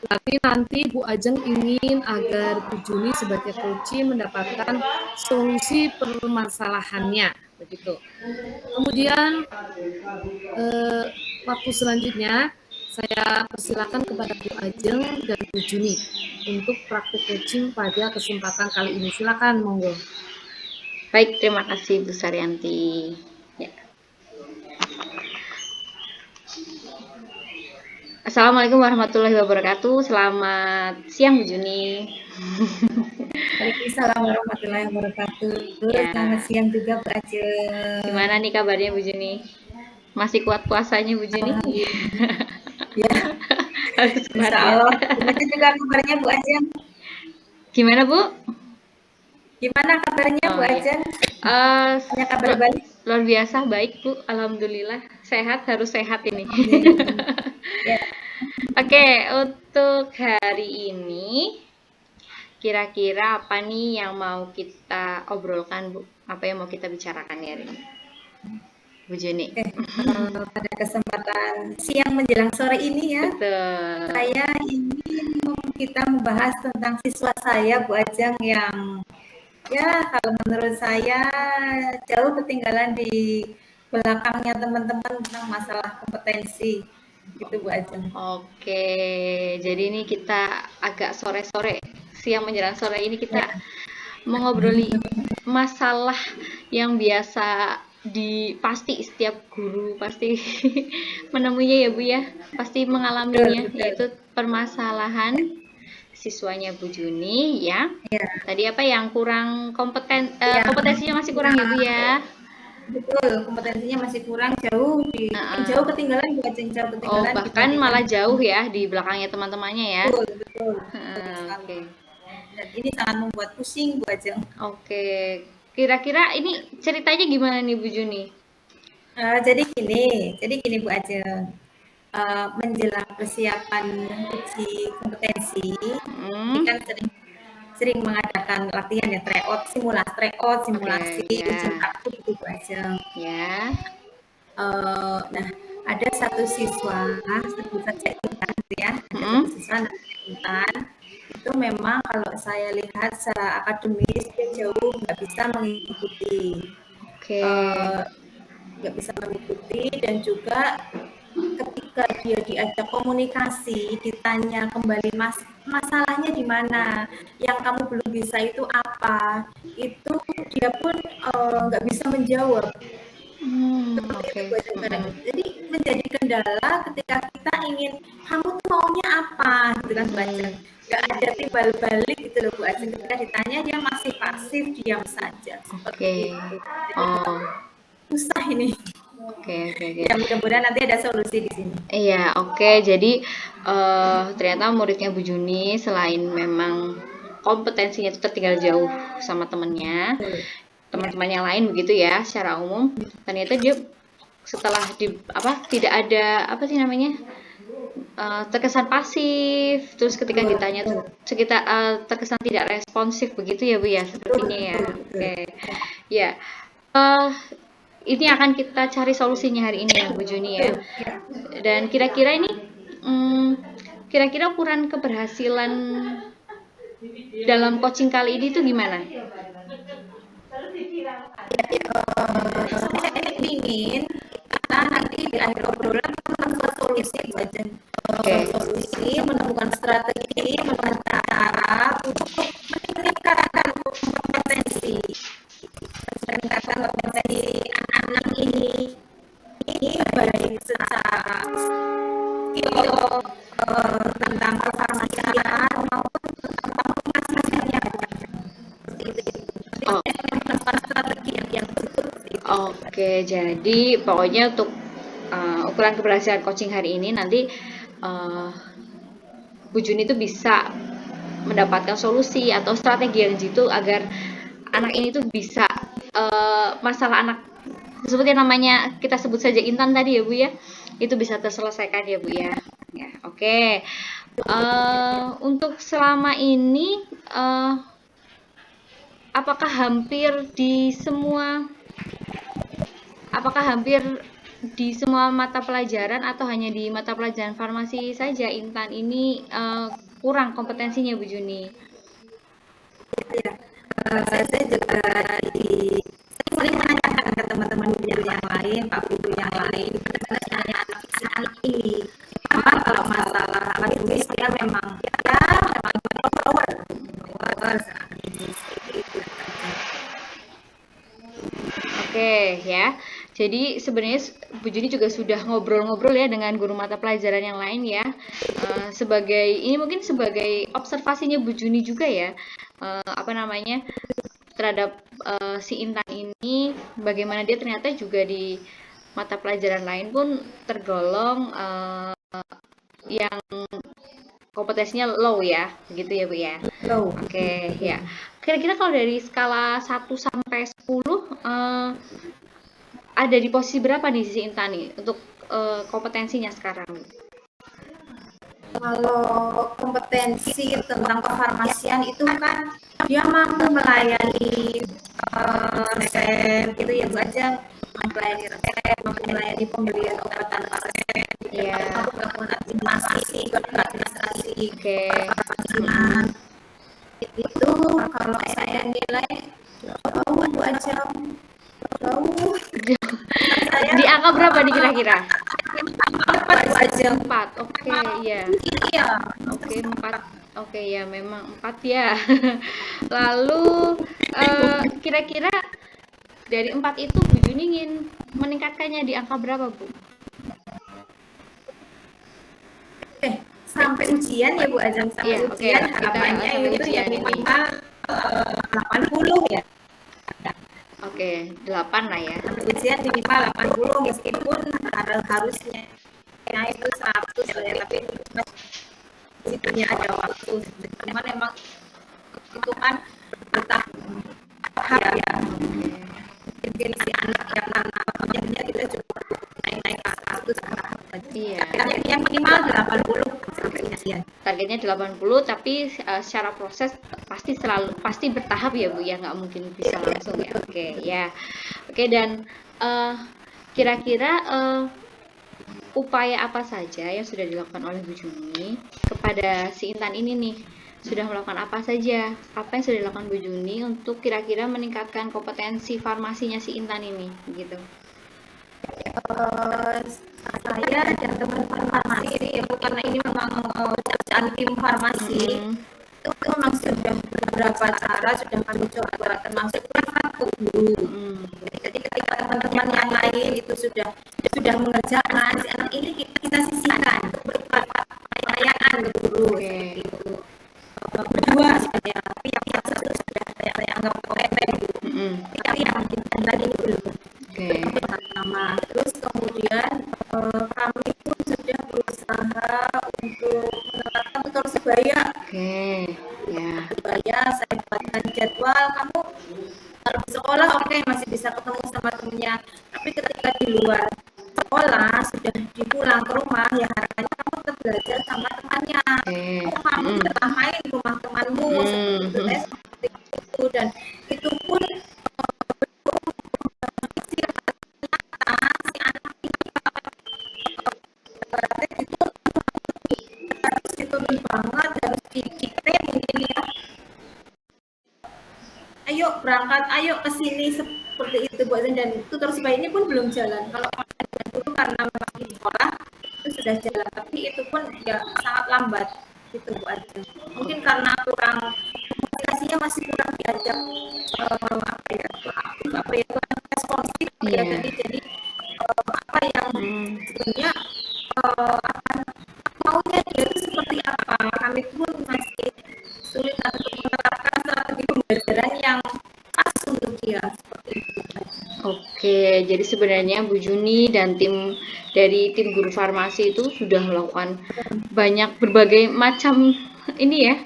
tapi nanti Bu Ajeng ingin agar Bu Juni sebagai coach mendapatkan solusi permasalahannya, begitu. Kemudian waktu selanjutnya saya persilakan kepada Bu Ajeng dan Bu Juni untuk praktik coaching pada kesempatan kali ini. Silakan, monggo. Baik, terima kasih Bu Saryanti. Ya. Assalamualaikum warahmatullahi wabarakatuh. Selamat siang Bu Juni. Waalaikumsalam warahmatullahi wabarakatuh. Ya. Selamat siang juga Bu Ajeng. Gimana nih kabarnya Bu Juni? Masih kuat puasanya Bu Juni? Ya. Harus kuat Insya Allah. Gimana juga kabarnya Bu Ajeng? Gimana Bu? Gimana kabarnya Bu Ajeng? Punya kabar baik? Luar biasa baik Bu, alhamdulillah. Sehat, harus sehat ini. Ya. Oke, untuk hari ini kira-kira apa nih yang mau kita obrolkan Bu? Apa yang mau kita bicarakan hari ini? Bu Juni. Pada kesempatan siang menjelang sore ini ya, Betul. saya ingin kita membahas tentang siswa saya Bu Ajeng yang ya kalau menurut saya jauh ketinggalan di belakangnya teman-teman tentang masalah kompetensi gitu Bu Ajeng. Oke, jadi ini kita agak sore-sore, siang menjelang sore ini kita mengobroli masalah yang biasa pasti setiap guru pasti menemuinya ya Bu ya, pasti mengalaminya, yaitu permasalahan siswanya Bu Juni ya. Tadi apa yang kurang kompetensinya masih kurang ya Bu ya? Betul, kompetensinya masih kurang, jauh ketinggalan Bu Ajeng, jauh ketinggalan. Bahkan malah jauh ya di belakangnya teman-temannya ya. Betul. Oke. Dan ini sangat membuat pusing Bu Ajeng. Oke, kira-kira ini ceritanya gimana nih Bu Juni? Jadi gini Bu Ajeng. Menjelang persiapan uji kompetensi, ini kan sering mengadakan latihan ya, simulasi Oke, ya. ujian praktik itu Bu Ajeng. Ya. Nah, ada satu siswa, sebut saja Intan ya, ada satu siswa namanya Intan, itu memang kalau saya lihat secara akademis dia jauh nggak bisa mengikuti, Oke. nggak bisa mengikuti, dan juga ketika dia diajak komunikasi, ditanya kembali masalahnya di mana, yang kamu belum bisa itu apa, itu dia pun nggak bisa menjawab. Seperti itu Oke. Bu. Jadi menjadi kendala ketika kita ingin, kamu tuh maunya apa gitu kan Bu Ajeng. Nggak ada timbal balik gitu loh Bu Ajeng. Ketika ditanya dia masih pasif, diam saja. Seperti Oke. itu. Jadi Oh. susah ini. Oke. Ya mudah-mudahan nanti ada solusi di sini. Iya, oke. Jadi ternyata muridnya Bu Juni selain memang kompetensinya itu tertinggal jauh sama temennya, teman-teman yang lain begitu ya, secara umum, ternyata dia setelah tidak ada apa sih namanya, terkesan pasif, terus ketika ditanya terkesan tidak responsif begitu ya Bu ya, sepertinya ya. Oke, ya. Ini akan kita cari solusinya hari ini ya Bu Juni ya. Dan kira-kira ini, kira-kira ukuran keberhasilan dalam coaching kali ini tuh gimana? Saya ingin kita nanti di akhir obrolan menemukan solusi Bu Ajeng. Solusi, menemukan strategi, menemukan cara untuk meningkatkan kompetensi anak-anak ini baik secara skill tentang kefarmasian maupun tentang komunikasinya. Oh. Strategi yang Oke, jadi pokoknya untuk ukuran keberhasilan coaching hari ini nanti Bu Juni itu bisa mendapatkan solusi atau strategi yang jitu agar anak ini tuh bisa masalah anak seperti namanya kita sebut saja Intan tadi ya Bu ya, itu bisa terselesaikan ya Bu ya. Ya, oke. Untuk selama ini apakah hampir di semua mata pelajaran atau hanya di mata pelajaran farmasi saja Intan ini kurang kompetensinya Bu Juni? Ya, saya juga sering menanyakan ke teman-teman guru yang lain, Pak Guru yang lain, sebenarnya anak ini, kalau masalah akademis dia memang power. Oke ya, jadi sebenarnya Bu Juni juga sudah ngobrol-ngobrol ya dengan guru mata pelajaran yang lain ya. Ini mungkin sebagai observasinya Bu Juni juga ya, terhadap si Intan ini, bagaimana dia ternyata juga di mata pelajaran lain pun tergolong yang kompetensinya low ya, begitu ya Bu ya. Low. Oke, ya. Kira-kira kalau dari skala 1 sampai 10 ada di posisi berapa nih si Intan nih untuk kompetensinya sekarang? Kalau kompetensi tentang kefarmasian itu kan dia mampu melayani resep gitu ya Bu Ajeng, melayani resep, mampu melayani pembelian obat tanpa resep, mampu melakukan administrasi, kefarmasian. Itu kalau saya nilai jauh Bu Ajeng, jauh. Di angka berapa nih kira-kira? 4 Bu Ajeng. 4, oke, iya. Iya. Oke, 4. Oke, ya memang 4 ya. Lalu kira-kira dari 4 itu Bu Juni ingin meningkatkannya di angka berapa Bu? Sampai ujian ya Bu Ajeng, sampai ujian harapannya itu yang minimal 80 ya. Oke, 8 lah ya. Sampai ujian minimal 80 meskipun harusnya itu 100 ya, tapi masih punya ada waktu. Cuman memang itu kan bertahap ya. Mungkin si anak karena namanya kita juga naik satu tahap aja. Iya. Yang minimal 80 sampai sekian. Targetnya 80, tapi secara proses pasti bertahap ya Bu ya, nggak mungkin bisa langsung ya. Oke ya. Oke, dan kira-kira upaya apa saja yang sudah dilakukan oleh Bu Juni kepada si Intan ini nih? Sudah melakukan apa saja? Apa yang sudah dilakukan Bu Juni untuk kira-kira meningkatkan kompetensi farmasinya si Intan ini gitu? Saya dan teman-teman farmasi ya, karena ini memang pekerjaan tim farmasi itu memang sudah beberapa cara sudah kami coba, termasuk privat ke guru. Jadi ketika teman-teman yang lain itu sudah mengerjakan, si anak ini kita sisihkan untuk pertanyaan ke guru. Itu berdua sebenarnya, tapi yang satu sudah saya anggap kompeten, tapi yang tadi ini belum. Pertama, terus kemudian kami pun sudah berusaha untuk menerapkan tutor sebaya. Sebaya saya buatkan jadwal, kamu kalau di sekolah masih bisa ketemu sama temennya, tapi ketika di luar sekolah sudah dipulang ke rumah ya harapannya kamu tetap belajar sama temannya. Kamu tetap main ke rumah temanmu seperti itu, dan itu pun harus didikte mungkin ya. Ayo berangkat, ayo ke sini seperti itu Bu Azan, dan tutor sebaya ini pun belum jalan. Kalau dulu karena masih di sekolah itu sudah jalan, tapi itu pun ya sangat lambat gitu Bu Azan. Mungkin karena kurang komunikasinya, masih kurang diajak kurang responsif ya. Jadi apa yang sebenarnya maunya dia itu seperti apa, kami pun masih sulit untuk menerapkan strategi pembelajaran yang pas untuk dia seperti itu. Oke, jadi sebenarnya Bu Juni dan dari tim guru farmasi itu sudah melakukan berbagai macam ini ya.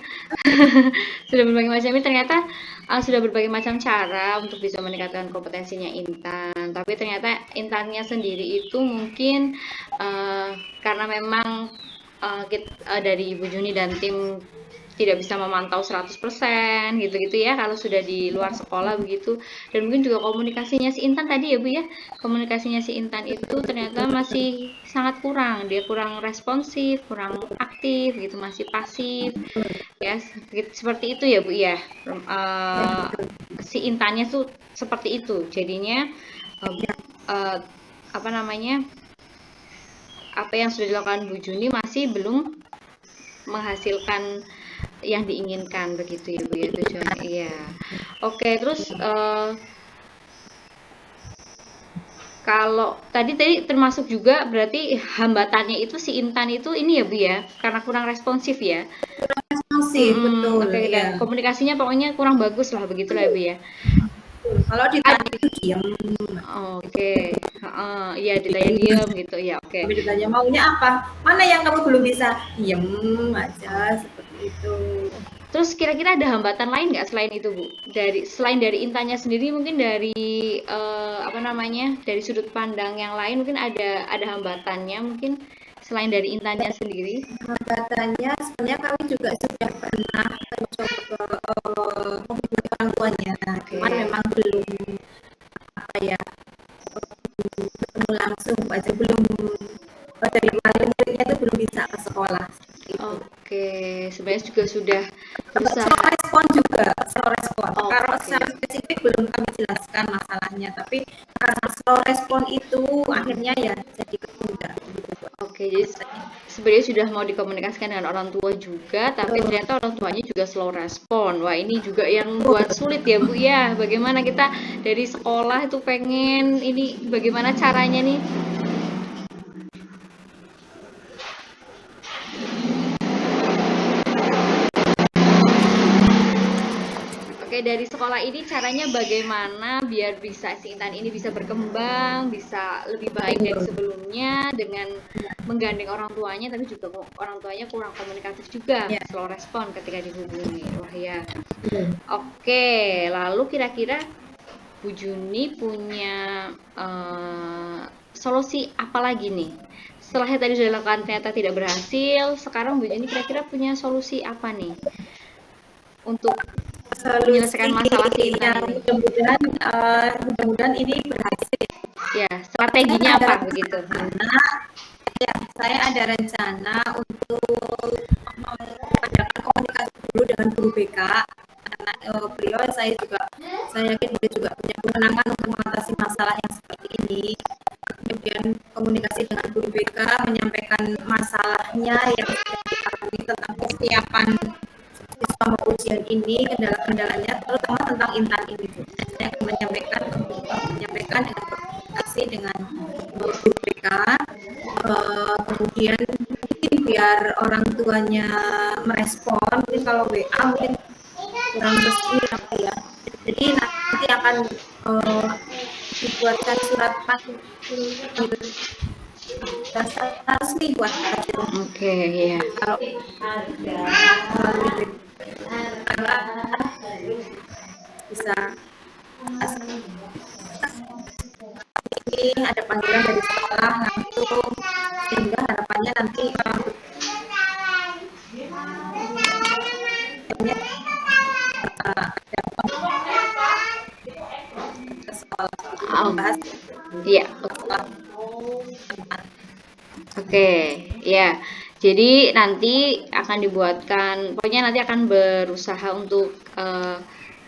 Sudah berbagai macam ini, ternyata sudah berbagai macam cara untuk bisa meningkatkan kompetensinya Intan. Tapi ternyata Intannya sendiri itu mungkin karena memang dari Ibu Juni dan tim tidak bisa memantau 100% gitu-gitu ya kalau sudah di luar sekolah begitu. Dan mungkin juga komunikasinya si Intan tadi ya Bu ya, komunikasinya si Intan itu ternyata masih sangat kurang, dia kurang responsif, kurang aktif gitu, masih pasif ya, seperti itu ya Bu ya. Si Intannya tuh seperti itu, jadinya apa yang sudah dilakukan Bu Juni masih belum menghasilkan yang diinginkan begitu ya Bu ya, tujuannya. Iya. Oke, terus kalau tadi termasuk juga berarti hambatannya itu si Intan itu ini ya Bu ya, karena kurang responsif ya. Responsif, betul. Oke, dan komunikasinya pokoknya kurang bagus lah begitulah ya Bu ya. Kalau ditanya itu diam. Oke. Iya, ditanya diam gitu ya. Oke. Ditanya maunya apa? Mana yang kamu belum bisa? Diam aja seperti itu. Terus kira-kira ada hambatan lain nggak selain itu Bu? Selain dari Intannya sendiri, mungkin dari dari sudut pandang yang lain mungkin ada hambatannya mungkin selain dari Intannya sendiri? Hambatannya sebenarnya kami juga sudah pernah mencoba menghubungi orang tuanya, cuman memang belum ketemu langsung aja, belum dari wali muridnya itu belum bisa ke sekolah. Oke, sebenarnya juga sudah berusaha. Slow respon. Kalau secara spesifik belum kami jelaskan masalahnya, tapi karena slow respon itu akhirnya ya jadi ketunda. Oke, jadi sebenarnya sudah mau dikomunikasikan dengan orang tua juga, tapi ternyata orang tuanya juga slow respon. Wah, ini juga yang buat sulit ya Bu ya. Bagaimana kita dari sekolah itu pengen ini, bagaimana caranya nih? Oke, dari sekolah ini caranya bagaimana biar bisa si Intan ini bisa berkembang, bisa lebih baik dari sebelumnya dengan menggandeng orang tuanya, tapi juga orang tuanya kurang komunikatif juga, Ya. slow respon ketika dihubungi. Wah ya. Iya. Oke, lalu kira-kira Bu Juni punya solusi apa lagi nih? Setelah yang tadi sudah dilakukan ternyata tidak berhasil, sekarang Bu Juni kira-kira punya solusi apa nih untuk menyelesaikan masalah si Intan yang ini? mudah-mudahan ini berhasil. Ya, strateginya apa begitu? Ya, saya ada rencana untuk mengadakan komunikasi dulu dengan guru BK. Karena beliau saya yakin beliau juga punya kewenangan untuk mengatasi masalah yang seperti ini. Kemudian komunikasi dengan guru BK, menyampaikan masalahnya yang dialami tentang kesiapan siswa mau ujian ini, kendala-kendalanya, terutama tentang Intan ini. Saya akan menyampaikan dengan komunikasi dengan guru BK. Kemudian mungkin biar orang tuanya merespon, mungkin kalau WA mungkin kurang resmi tapi ya. Jadi nanti akan dibuatkan surat panggilan resmi buat hasil. Oke, ya. Kalau bisa ini ada panggilan dari sekolah langsung, sehingga harapannya nanti ke sekolah membahas Iya. Oke, ya. Jadi nanti akan dibuatkan, pokoknya nanti akan berusaha untuk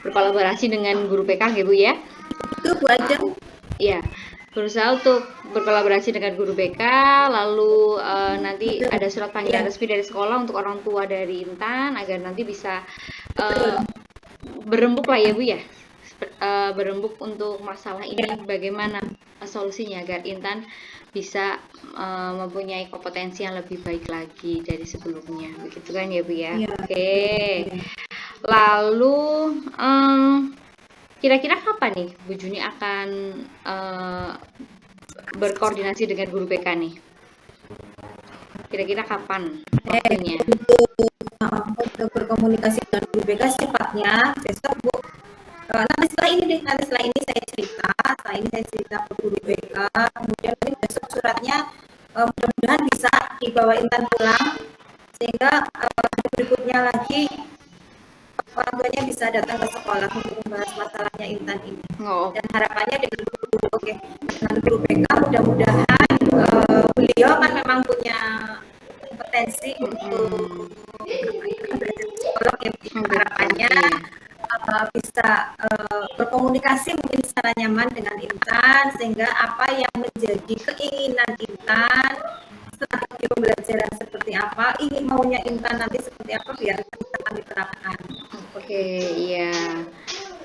berkolaborasi dengan guru PK, Bu ya. itu Bu Ajeng. Ya, berusaha untuk berkolaborasi dengan guru BK, lalu nanti ada surat panggilan resmi dari sekolah untuk orang tua dari Intan agar nanti bisa berembuk lah ya Bu ya, berembuk untuk masalah ini bagaimana solusinya agar Intan bisa mempunyai kompetensi yang lebih baik lagi dari sebelumnya, begitu kan ya Bu ya? Ya. Oke. Lalu kira-kira kapan nih Bu Juni akan berkoordinasi dengan guru BK nih? Kira-kira kapan waktunya? Untuk berkomunikasi dengan guru BK sifatnya besok Bu. Nanti setelah ini saya cerita ke guru BK, kemudian mungkin besok suratnya mudah-mudahan bisa dibawa Intan pulang, sehingga hari berikutnya lagi orang tuanya bisa datang ke sekolah untuk membahas masalahnya Intan ini. Oh, Dan harapannya dengan guru BK mudah-mudahan beliau kan memang punya kompetensi untuk belajar psikolog ya. Harapannya bisa berkomunikasi mungkin secara nyaman dengan Intan, sehingga apa yang menjadi keinginan Intan, strategi pembelajaran seperti apa, ingin maunya Intan nanti seperti apa, biar kita kami terapkan. oke, iya.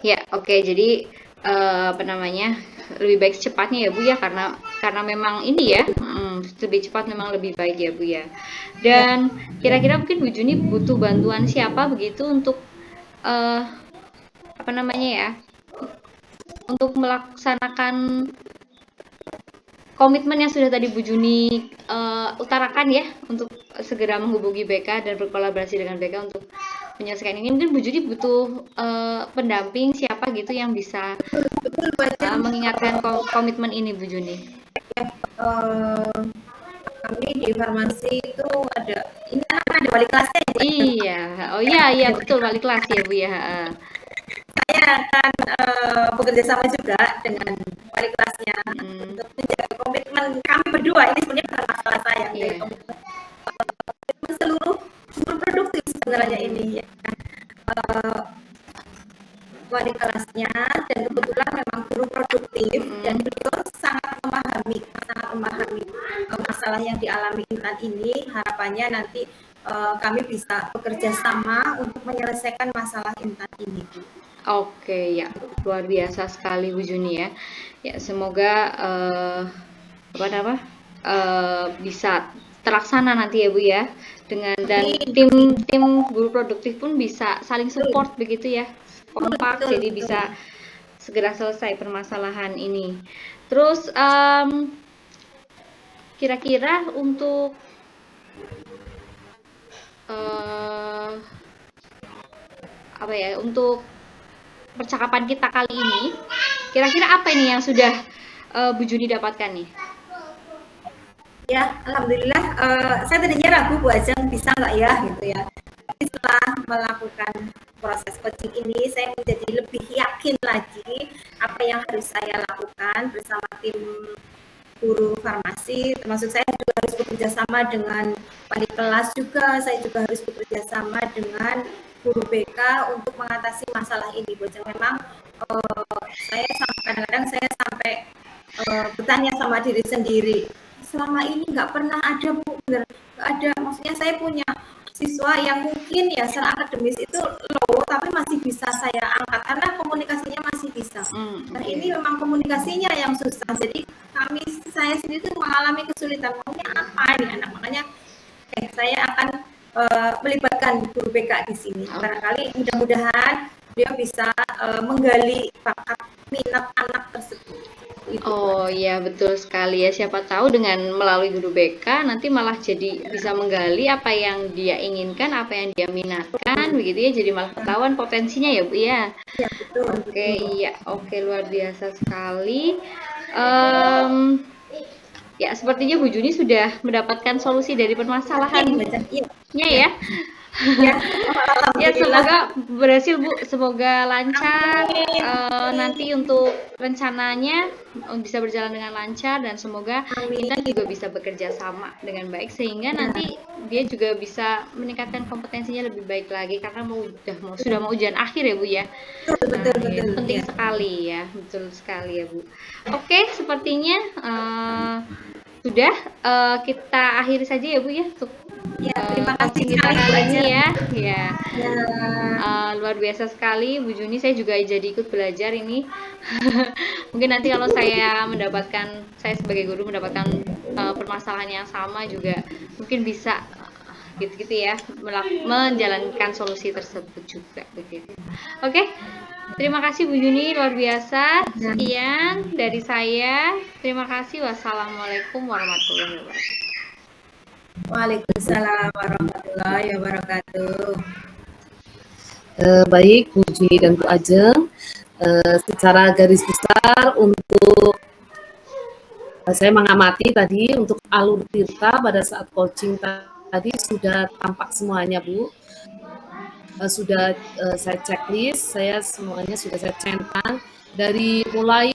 Ya, oke. Jadi apa namanya? Lebih baik secepatnya ya Bu ya, karena memang ini ya, lebih cepat memang lebih baik ya Bu ya. Dan kira-kira mungkin Bu Juni butuh bantuan siapa begitu untuk apa namanya ya? Untuk melaksanakan komitmen yang sudah tadi Bu Juni utarakan ya, untuk segera menghubungi BK dan berkolaborasi dengan BK untuk menyelesaikan ini. Mungkin Bu Juni butuh pendamping siapa gitu yang bisa mengingatkan komitmen ini Bu Juni. Kami di farmasi itu ada, ini ada wali kelasnya ya Bu? Iya, oh iya betul, wali kelas ya Bu ya. Saya akan bekerja sama juga dengan wali kelasnya untuk menjaga komitmen kami berdua. Ini sebenarnya bukan masalah saya, komitmen seluruh produktif sebenarnya ini ya. Wali kelasnya, dan kebetulan memang guru produktif, dan beliau sangat memahami masalah yang dialami Intan ini. Harapannya nanti kami bisa bekerja sama untuk menyelesaikan masalah Intan ini. Oke, ya, luar biasa sekali Bu Juni ya. Ya, semoga bisa terlaksana nanti ya Bu ya. Dan tim guru produktif pun bisa saling support begitu ya. kompak, betul, jadi betul. bisa segera selesai permasalahan ini. Terus kira-kira untuk apa ya, untuk percakapan kita kali ini, kira-kira apa ini yang sudah Bu Juni dapatkan nih? Ya, alhamdulillah. Saya tadinya ragu Bu Ajeng bisa nggak ya gitu ya. Tapi setelah melakukan proses coaching ini, saya menjadi lebih yakin lagi apa yang harus saya lakukan bersama tim guru farmasi. Termasuk saya juga harus bekerja sama dengan wali kelas juga. Saya juga harus bekerja sama dengan guru BK untuk mengatasi masalah ini. Bu Ajeng, memang saya kadang-kadang saya sampai bertanya sama diri sendiri, selama ini nggak pernah ada Bu, bener nggak ada. Maksudnya saya punya siswa yang mungkin ya secara akademis itu low, tapi masih bisa saya angkat karena komunikasinya masih bisa. Nah ini memang komunikasinya yang susah. Jadi saya sendiri tuh mengalami kesulitan. Maunya apa nih anak, makanya saya akan melibatkan guru BK di sini. Barangkali mudah-mudahan dia bisa menggali bakat minat anak tersebut. Oh iya, betul sekali ya. Siapa tahu dengan melalui guru BK nanti malah jadi bisa menggali apa yang dia inginkan, apa yang dia minatkan, begitu ya. Jadi malah ketahuan potensinya ya Bu ya. Ya, betul, Oke, betul. iya, oke, luar biasa sekali. Ya, sepertinya Bu Juni sudah mendapatkan solusi dari permasalahannya ya. Ya, semoga berhasil Bu, semoga lancar. Nanti untuk rencananya bisa berjalan dengan lancar dan semoga kita juga bisa bekerja sama dengan baik sehingga nanti dia juga bisa meningkatkan kompetensinya lebih baik lagi karena sudah mau ujian akhir ya Bu ya. Betul, Itu penting sekali ya, betul sekali ya Bu. Oke, sepertinya sudah kita akhiri saja ya Bu ya untuk terima kasih kita sekali, kali Bu ini Ajeng. ya. Luar biasa sekali Bu Juni, saya juga jadi ikut belajar ini. Mungkin nanti kalau saya sebagai guru mendapatkan permasalahan yang sama juga mungkin bisa gitu-gitu ya menjalankan solusi tersebut juga begitu. Oke. Terima kasih Bu Juni, luar biasa. Sekian dari saya. Terima kasih. Wassalamualaikum warahmatullahi wabarakatuh. Waalaikumsalam warahmatullahi wabarakatuh. Baik Bu Juni dan Bu Ajeng, secara garis besar untuk saya mengamati tadi untuk alur Tirta pada saat coaching tadi sudah tampak semuanya Bu. Sudah saya checklist, semuanya sudah saya centang dari mulai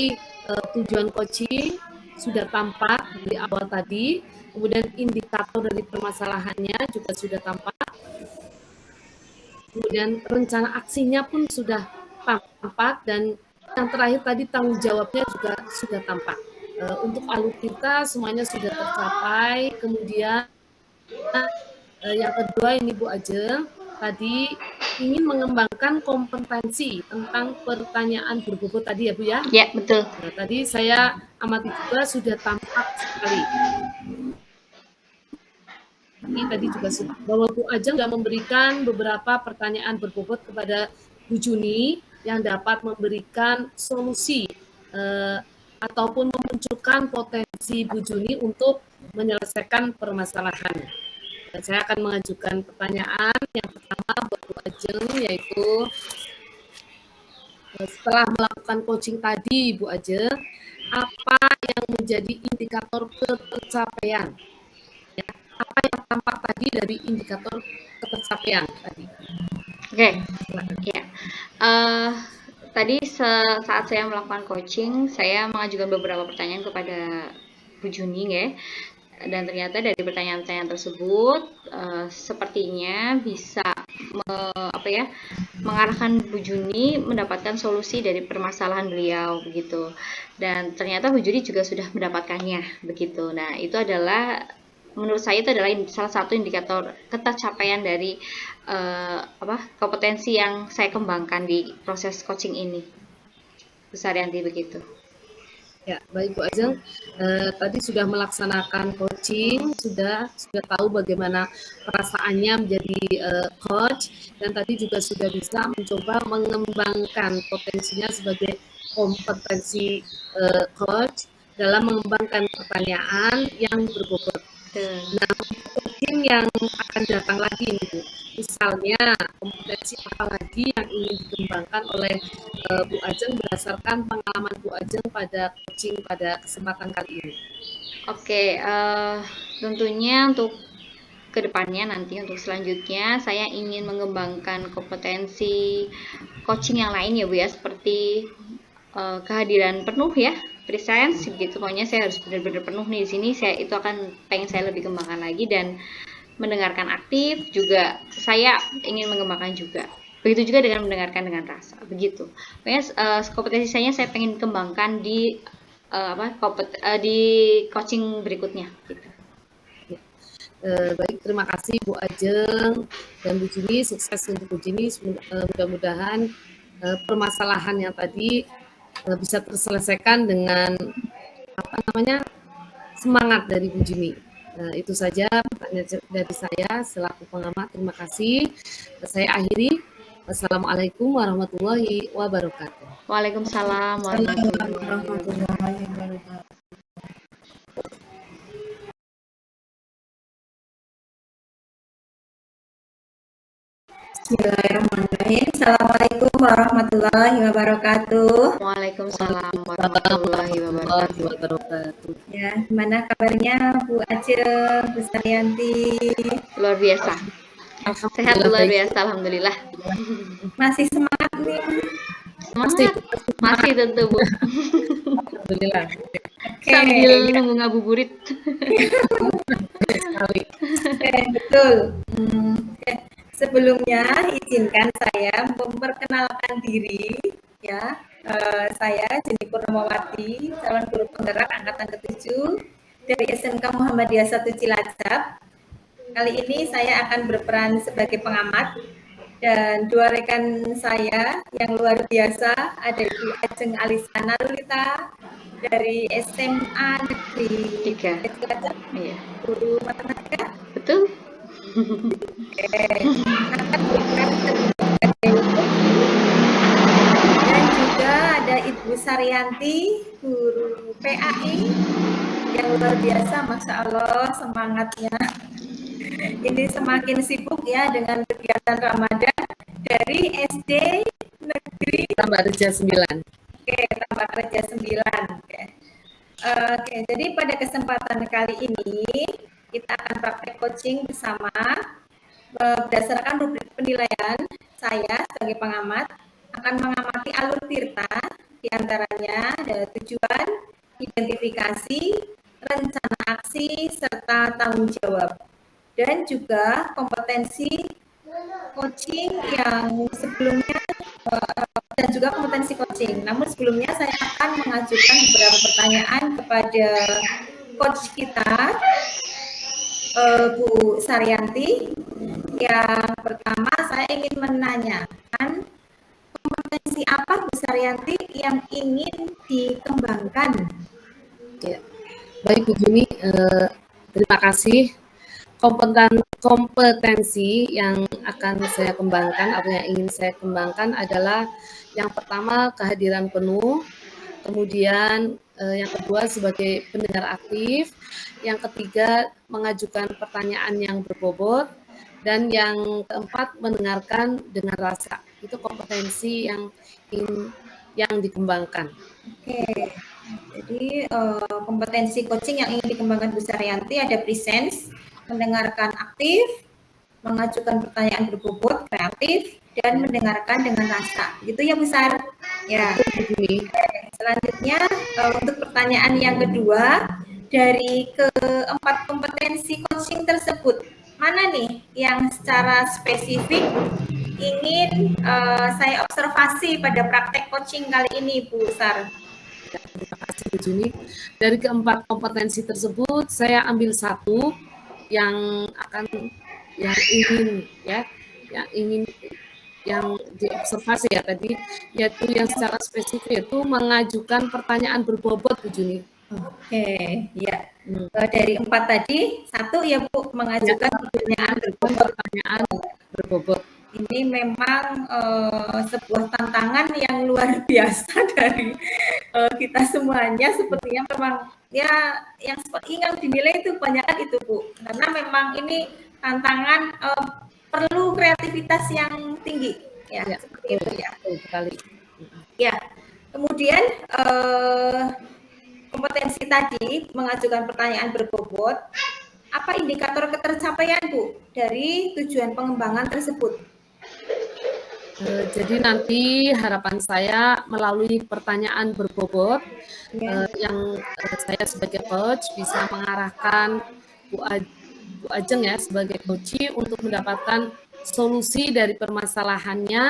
tujuan coaching sudah tampak dari awal tadi, kemudian indikator dari permasalahannya juga sudah tampak, kemudian rencana aksinya pun sudah tampak, dan yang terakhir tadi tanggung jawabnya juga sudah tampak. Untuk alur kita semuanya sudah tercapai. Kemudian yang kedua ini Bu Ajeng, tadi ingin mengembangkan kompetensi tentang pertanyaan berbobot tadi ya Bu ya? Ya, betul. Nah, tadi saya amati juga sudah tampak sekali. Tadi juga bahwa Bu Ajeng sudah memberikan beberapa pertanyaan berbobot kepada Bu Juni yang dapat memberikan solusi ataupun memunculkan potensi Bu Juni untuk menyelesaikan permasalahan. Dan saya akan mengajukan pertanyaan yang pertama buat Bu Ajeng, yaitu setelah melakukan coaching tadi Bu Ajeng, apa yang menjadi indikator ketercapaian? Ya, apa yang tampak tadi dari indikator ketercapaian tadi? Oke, ya. Tadi saat saya melakukan coaching, saya mengajukan beberapa pertanyaan kepada Bu Juni ya. Dan ternyata dari pertanyaan-pertanyaan tersebut sepertinya bisa mengarahkan Bu Juni mendapatkan solusi dari permasalahan beliau begitu. Dan ternyata Bu Juni juga sudah mendapatkannya begitu. Nah, itu adalah menurut saya itu adalah salah satu indikator ketercapaian dari kompetensi yang saya kembangkan di proses coaching ini. Bu Saryanti begitu. Ya, baik Bu Ajeng. Tadi sudah melaksanakan coaching, sudah tahu bagaimana perasaannya menjadi coach, dan tadi juga sudah bisa mencoba mengembangkan potensinya sebagai kompetensi coach dalam mengembangkan pertanyaan yang berbobot. Betul. Nah, mungkin yang akan datang lagi nih Bu, misalnya kompetensi apa lagi yang ingin dikembangkan oleh Bu Ajeng berdasarkan pengalaman Bu Ajeng pada coaching pada kesempatan kali ini. Oke, tentunya untuk kedepannya nanti untuk selanjutnya saya ingin mengembangkan kompetensi coaching yang lain ya Bu ya, seperti kehadiran penuh ya, presence gitu. Pokoknya saya harus benar-benar penuh nih di sini. Saya itu akan pengen saya lebih kembangkan lagi, dan mendengarkan aktif juga saya ingin mengembangkan juga. Begitu juga dengan mendengarkan dengan rasa. Begitu. Pokoknya kompetensi saya pengen kembangkan di di coaching berikutnya gitu. Baik, terima kasih Bu Ajeng dan Bu Jini, sukses untuk Bu Jini. Mudah-mudahan permasalahan yang tadi bisa terselesaikan dengan semangat dari Bu Jini. Itu saja pertanyaan dari saya selaku pengamat. Terima kasih. Saya akhiri. Wassalamualaikum warahmatullahi wabarakatuh. Waalaikumsalam warahmatullahi wabarakatuh. Warahmatullahi wabarakatuh. Bismillahirrahmanirrahim. Assalamualaikum warahmatullahi wabarakatuh. Waalaikumsalam warahmatullahi wabarakatuh. Ya, gimana kabarnya Bu Ajeng, Bu Saryanti? Luar biasa. Sehat luar biasa, alhamdulillah. Masih semangat nih? Semangat. Masih tentu Bu. Alhamdulillah. Sambil nunggu ngabuburit. Betul. Sebelumnya izinkan saya memperkenalkan diri ya. Saya Jeni Purnamawati, calon guru penggerak angkatan ke-7 dari SMK Muhammadiyah 1 Cilacap. Kali ini saya akan berperan sebagai pengamat, dan dua rekan saya yang luar biasa, ada Ibu Ajeng Alisana Lulita dari SMA Negeri 3. Cilacap, Iya. guru matematika. Betul. Dan juga ada Ibu Saryanti, guru PAI yang luar biasa, Masya Allah semangatnya. Ini semakin sibuk ya dengan kegiatan Ramadan dari SD Negeri Tambah Reja 9. Oke, tambah kerja 9. Oke, jadi pada kesempatan kali ini kita akan praktek coaching bersama. Berdasarkan rubrik penilaian, saya sebagai pengamat akan mengamati alur tirta, diantaranya ada tujuan, identifikasi, rencana aksi, serta tanggung jawab. Dan juga kompetensi coaching yang sebelumnya, dan juga kompetensi coaching. Namun sebelumnya saya akan mengajukan beberapa pertanyaan kepada coach kita, Bu Saryanti. Yang pertama saya ingin menanyakan kompetensi apa Bu Saryanti yang ingin dikembangkan? Ya. Baik Bu Juni, terima kasih. Kompetensi yang akan saya kembangkan atau yang ingin saya kembangkan adalah yang pertama kehadiran penuh, kemudian yang kedua sebagai pendengar aktif, yang ketiga mengajukan pertanyaan yang berbobot, dan yang keempat mendengarkan dengan rasa. Itu kompetensi yang dikembangkan. Oke, jadi kompetensi coaching yang ingin dikembangkan Bu Saryanti ada presence, mendengarkan aktif, mengajukan pertanyaan berbobot, kreatif, dan mendengarkan dengan rasa. Gitu ya Bu Sar? Ya. Selanjutnya untuk pertanyaan yang kedua, dari keempat kompetensi coaching tersebut, mana nih yang secara spesifik ingin saya observasi pada praktek coaching kali ini Bu Sar? Terima kasih Bu Juni. Dari keempat kompetensi tersebut, saya ambil satu yang ingin yang diobservasi ya tadi, yaitu yang secara spesifik itu mengajukan pertanyaan berbobot Bu Juni. Oke, ya. Hmm. Dari 4 tadi, 1 ya Bu, mengajukan pertanyaan berbobot. Pertanyaan berbobot. Ini memang sebuah tantangan yang luar biasa dari kita semuanya. Sepertinya memang ya yang dinilai itu kebanyakan itu Bu, karena memang ini tantangan perlu kreativitas yang tinggi ya, seperti itu ya. Betul sekali. Ya, kemudian kompetensi tadi mengajukan pertanyaan berbobot. Apa indikator ketercapaian Bu dari tujuan pengembangan tersebut? Jadi nanti harapan saya melalui pertanyaan berbobot yang saya sebagai coach bisa mengarahkan Bu Ajeng ya sebagai coach untuk mendapatkan solusi dari permasalahannya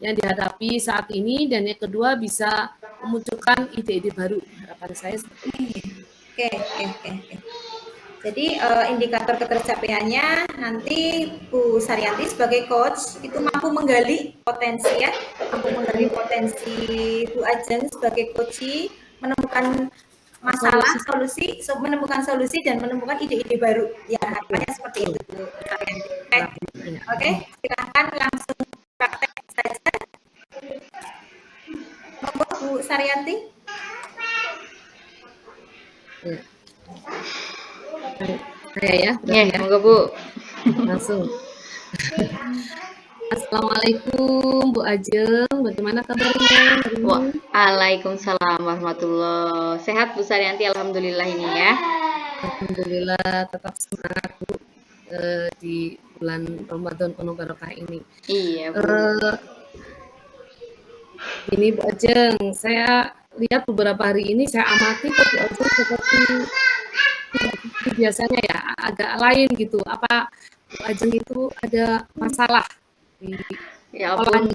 yang dihadapi saat ini, dan yang kedua bisa memunculkan ide-ide baru. Harapan saya seperti ini. Oke. Jadi indikator ketercapaiannya nanti Bu Saryanti sebagai coach itu mampu menggali potensi ya, mampu menggali potensi Bu Ajeng sebagai coach, menemukan masalah, solusi, menemukan solusi dan menemukan ide-ide baru. Ya, harapannya seperti itu Bu Saryanti. Oke, silakan langsung praktek saja. Monggo Bu Saryanti. Ya. Saya ya, monggo Bu. Langsung. Assalamualaikum Bu Ajeng, bagaimana kabarnya? Waalaikumsalam warahmatullahi. Sehat Bu Saryanti, alhamdulillah ini ya. Alhamdulillah, tetap semangat Bu di bulan Ramadan penuh barokah ini. Iya Bu. Ini Bu Ajeng, saya lihat beberapa hari ini saya amati kok Bu Ajeng seperti biasanya ya agak lain gitu. Apa Bu Ajeng itu ada masalah di ya ampun,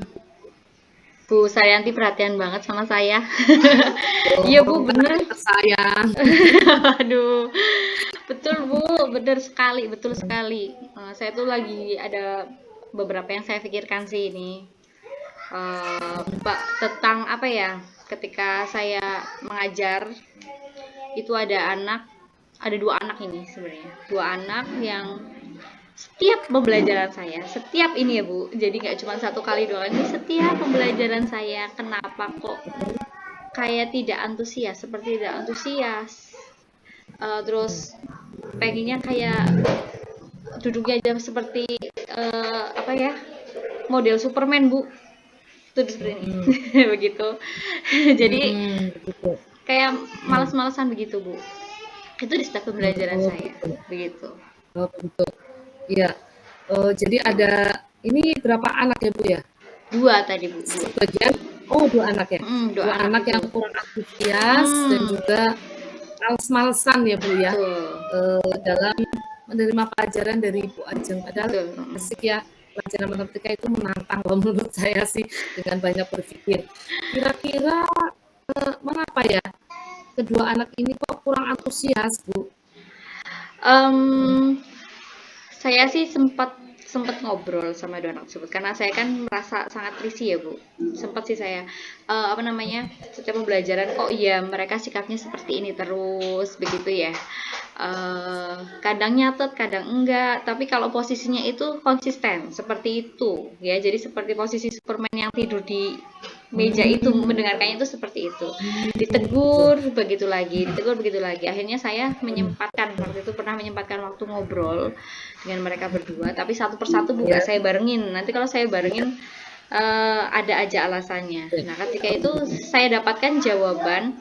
Bu Saryanti perhatian banget sama saya. Iya Bu, bener. Sayang. Aduh, betul Bu, betul sekali. Saya tuh lagi ada beberapa yang saya pikirkan sih ini, Pak, tentang apa ya? Ketika saya mengajar itu ada dua anak ini sebenarnya, dua anak yang setiap pembelajaran saya, setiap ini ya Bu, jadi nggak cuma satu kali dua kali, setiap pembelajaran saya, kenapa kok kayak tidak antusias, terus pengennya kayak duduknya aja seperti apa ya, model Superman Bu, itu seperti ini. Begitu. Jadi kayak malas-malasan begitu Bu. Itu di setiap pembelajaran saya, begitu. Betul. Iya. Jadi ada ini berapa anak ya Bu ya? 2 tadi Bu. Sebagian, 2 anak ya? 2 anak yang kurang antusias dan juga males-malesan ya Bu ya, dalam menerima pelajaran dari Bu Ajeng. Padahal asik ya, pelajaran matematika itu menantang kalau menurut saya sih, dengan banyak berpikir. Kira-kira mengapa ya kedua anak ini kok kurang antusias Bu? Saya sih sempat ngobrol sama dua anak tersebut karena saya kan merasa sangat risih ya Bu. Sempat sih saya setiap pembelajaran kok ya mereka sikapnya seperti ini terus begitu ya. Kadang nyatet, kadang enggak, tapi kalau posisinya itu konsisten seperti itu ya. Jadi seperti posisi Superman yang tidur di meja itu, mendengarkannya itu seperti itu. Ditegur begitu lagi. Akhirnya saya pernah menyempatkan waktu ngobrol dengan mereka berdua, tapi satu persatu bukan saya barengin. Nanti kalau saya barengin ada aja alasannya. Nah, ketika itu saya dapatkan jawaban,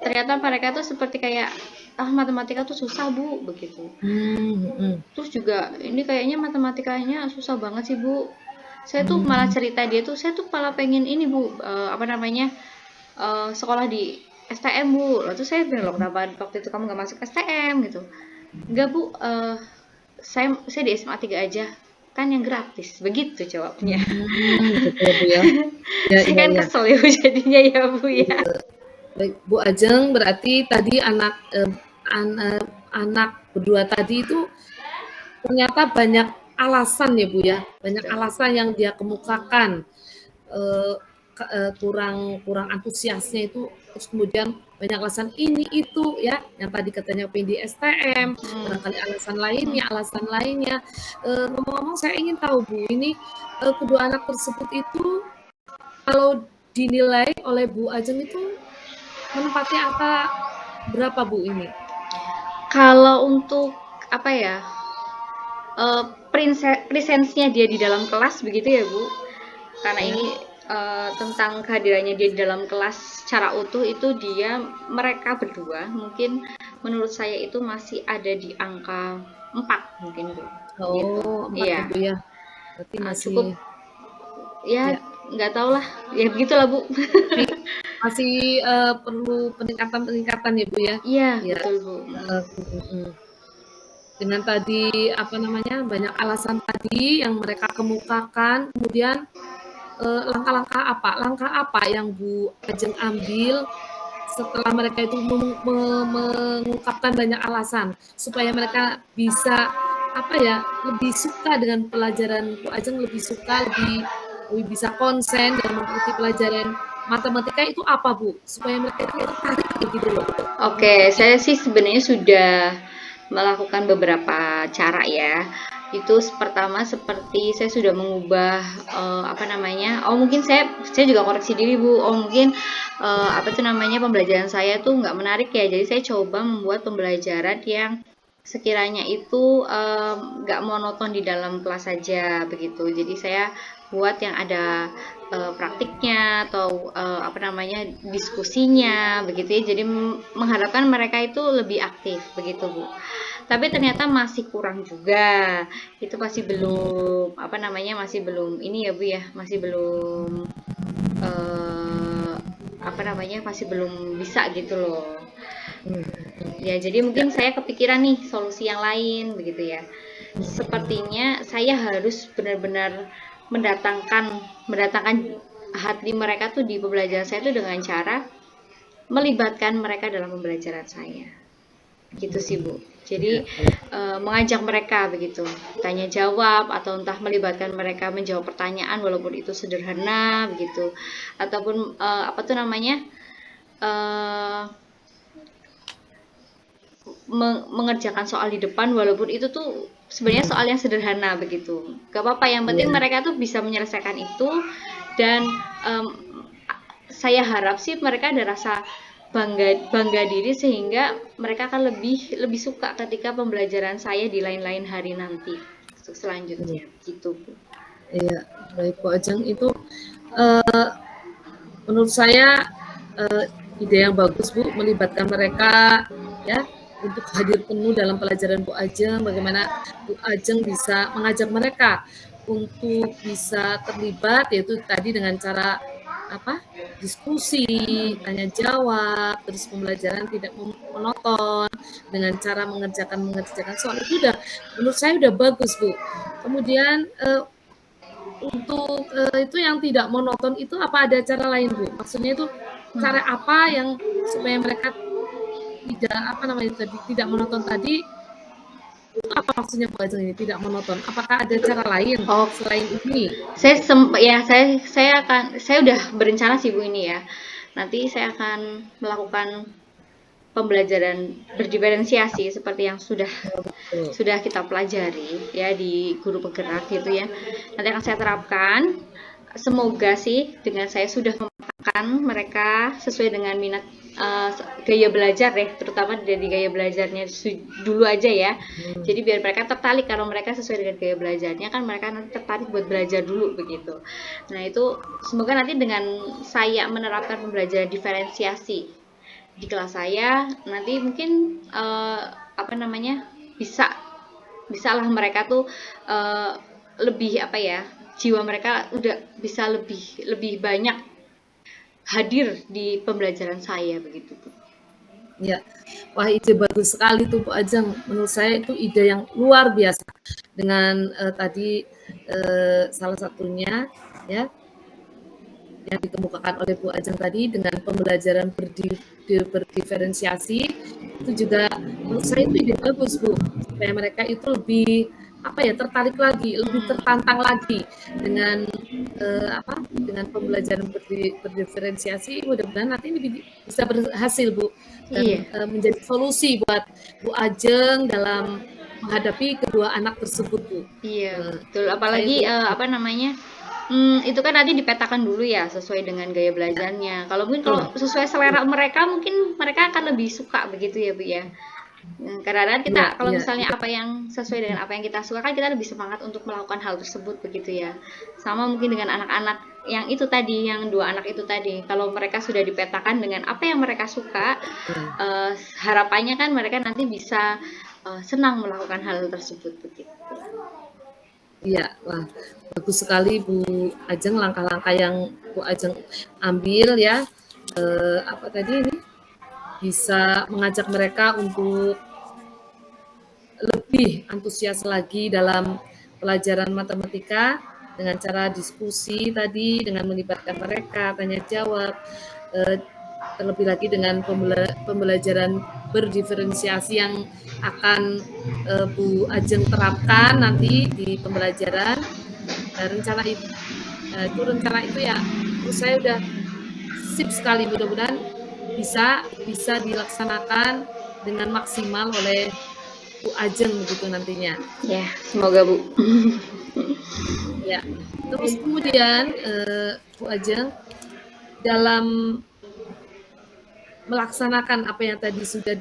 ternyata mereka tuh seperti kayak matematika tuh susah Bu, begitu. Terus juga ini kayaknya matematikanya susah banget sih Bu. Saya tuh malah cerita dia tuh, saya tuh malah pengen ini Bu, sekolah di STM Bu. Lalu saya bilang, loh kenapa waktu itu kamu gak masuk STM gitu? Enggak Bu, saya di SMA 3 aja, kan yang gratis, begitu jawabnya. Betul ya. Saya kan kesel ya jadinya ya Bu ya. Baik Bu Ajeng, berarti tadi anak berdua tadi itu ternyata banyak alasan ya Bu ya, banyak Betul. alasan yang dia kemukakan, eee, kurang antusiasnya itu, terus kemudian banyak alasan ini itu ya, yang tadi katanya pengen di STM, Hmm. barangkali alasan lainnya. Ngomong-ngomong saya ingin tahu Bu, ini, kedua anak tersebut itu kalau dinilai oleh Bu Ajeng itu menempati angka berapa Bu ini? Kalau untuk apa ya, presence-nya dia di dalam kelas begitu ya Bu, karena Ya, ini tentang kehadirannya dia di dalam kelas secara utuh itu mereka berdua mungkin menurut saya itu masih ada di angka 4 mungkin Bu, gitu. oh 4 ya Iya, Bu ya, berarti masih cukup ya, ya nggak tahu lah, ya begitulah Bu. masih masih, perlu peningkatan-peningkatan ya Bu ya? Iya, Ya, betul Bu. mhm. Dengan tadi, apa namanya, banyak alasan tadi yang mereka kemukakan, kemudian, langkah apa yang Bu Ajeng ambil setelah mereka itu mengungkapkan banyak alasan, supaya mereka bisa, apa ya, lebih suka dengan pelajaran Bu Ajeng, lebih suka, lebih lebih bisa konsen dalam mengikuti pelajaran matematika itu apa Bu? Supaya mereka itu tertarik gitu loh. Oke, saya sih sebenarnya sudah melakukan beberapa cara ya. Itu pertama seperti saya sudah mengubah apa namanya? Oh mungkin saya juga koreksi diri Bu. Oh mungkin apa tuh namanya pembelajaran saya tuh nggak menarik ya. Jadi saya coba membuat pembelajaran yang sekiranya itu nggak monoton di dalam kelas saja begitu. Jadi saya buat yang ada praktiknya atau apa namanya diskusinya begitu ya. Jadi mengharapkan mereka itu lebih aktif begitu Bu. Tapi ternyata masih kurang juga. Itu masih belum apa namanya masih belum ini ya Bu ya, masih belum eh, apa namanya masih belum bisa gitu loh. Ya, jadi Ya, mungkin saya kepikiran nih solusi yang lain begitu ya. Sepertinya saya harus benar-benar mendatangkan mendatangkan hati mereka tuh di pembelajaran saya tuh dengan cara melibatkan mereka dalam pembelajaran saya. Gitu sih, Bu. ya, Jadi mengajak mereka begitu, tanya jawab atau entah melibatkan mereka menjawab pertanyaan walaupun itu sederhana begitu. Ataupun apa tuh namanya? eh mengerjakan soal di depan walaupun itu tuh sebenarnya soal yang sederhana begitu. Gak apa-apa, yang penting iya. mereka tuh bisa menyelesaikan itu dan em, saya harap sih mereka ada rasa bangga bangga diri sehingga mereka akan lebih lebih suka ketika pembelajaran saya di lain-lain hari nanti Iya, selanjutnya gitu Bu. iya, baik Bu Ajeng itu, eee, menurut saya, ide yang bagus Bu, melibatkan mereka ya, untuk hadir penuh dalam pelajaran Bu Ajeng, bagaimana Bu Ajeng bisa mengajak mereka untuk bisa terlibat, yaitu tadi dengan cara apa, diskusi, tanya jawab, terus pembelajaran tidak monoton, dengan cara mengerjakan soal itu udah menurut saya udah bagus Bu. Kemudian, untuk, itu yang tidak monoton itu apa ada cara lain, Bu? Maksudnya itu cara apa yang supaya mereka tidak, apa namanya tadi, tidak monoton tadi, itu apa maksudnya Bu Ajeng ini tidak monoton? Apakah ada cara lain Oh, selain ini? saya udah berencana sih Bu ini ya. Nanti saya akan melakukan pembelajaran berdiferensiasi seperti yang sudah Oh, betul. sudah kita pelajari ya di guru penggerak gitu ya. Nanti akan saya terapkan. Semoga sih dengan saya sudah memetakan mereka sesuai dengan minat gaya belajar deh, terutama dari gaya belajarnya dulu aja ya. Hmm, Jadi biar mereka tertarik kalau mereka sesuai dengan gaya belajarnya kan mereka nanti tertarik buat belajar dulu begitu. Nah itu semoga nanti dengan saya menerapkan pembelajaran diferensiasi di kelas saya nanti mungkin apa namanya bisa bisalah mereka tuh lebih apa ya jiwa mereka udah bisa lebih lebih banyak hadir di pembelajaran saya begitu Bu. ya. Wah, ide bagus sekali tuh Bu Ajeng. Menurut saya itu ide yang luar biasa. Dengan, tadi, salah satunya ya yang dikemukakan oleh Bu Ajeng tadi dengan pembelajaran berdiferensiasi itu juga menurut saya itu ide bagus Bu supaya mereka itu lebih apa ya, tertarik lagi, lebih tertantang lagi dengan dengan pembelajaran berdiferensiasi. Mudah-mudahan nanti ini bisa berhasil, Bu, dan Iya. menjadi solusi buat Bu Ajeng dalam menghadapi kedua anak tersebut, Bu. Iya, betul. Saya Apalagi itu apa namanya? Itu kan nanti dipetakan dulu ya sesuai dengan gaya belajarnya. Kalau mungkin kalau sesuai selera mereka mungkin mereka akan lebih suka begitu ya, Bu ya. Karena iya, kita kalau iya, misalnya iya, apa yang sesuai dengan apa yang kita suka kan kita lebih semangat untuk melakukan hal tersebut begitu ya. Sama mungkin dengan anak-anak yang itu tadi, yang dua anak itu tadi. Kalau mereka sudah dipetakan dengan apa yang mereka suka, harapannya kan mereka nanti bisa senang melakukan hal tersebut begitu. iya. Wah, bagus sekali Bu Ajeng langkah-langkah yang Bu Ajeng ambil ya. Apa tadi ini bisa mengajak mereka untuk lebih antusias lagi dalam pelajaran matematika dengan cara diskusi tadi, dengan melibatkan mereka, tanya jawab, terlebih lagi dengan pembelajaran berdiferensiasi yang akan Bu Ajeng terapkan nanti di pembelajaran. Rencana itu ya, menurut saya udah sip sekali. Mudah-mudahan bisa dilaksanakan dengan maksimal oleh Bu Ajeng begitu nantinya. Ya, semoga Bu. Ya. Terus kemudian Bu Ajeng dalam melaksanakan apa yang tadi sudah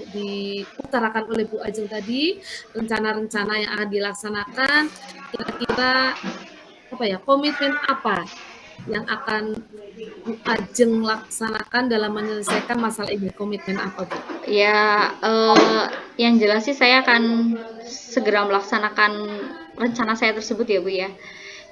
diutarakan oleh Bu Ajeng tadi, rencana-rencana yang akan dilaksanakan, kira-kira apa ya, komitmen apa yang akan Bu Ajeng laksanakan dalam menyelesaikan masalah ini? Komitmen apa, Bu? Ya, yang jelas sih saya akan segera melaksanakan rencana saya tersebut ya Bu ya.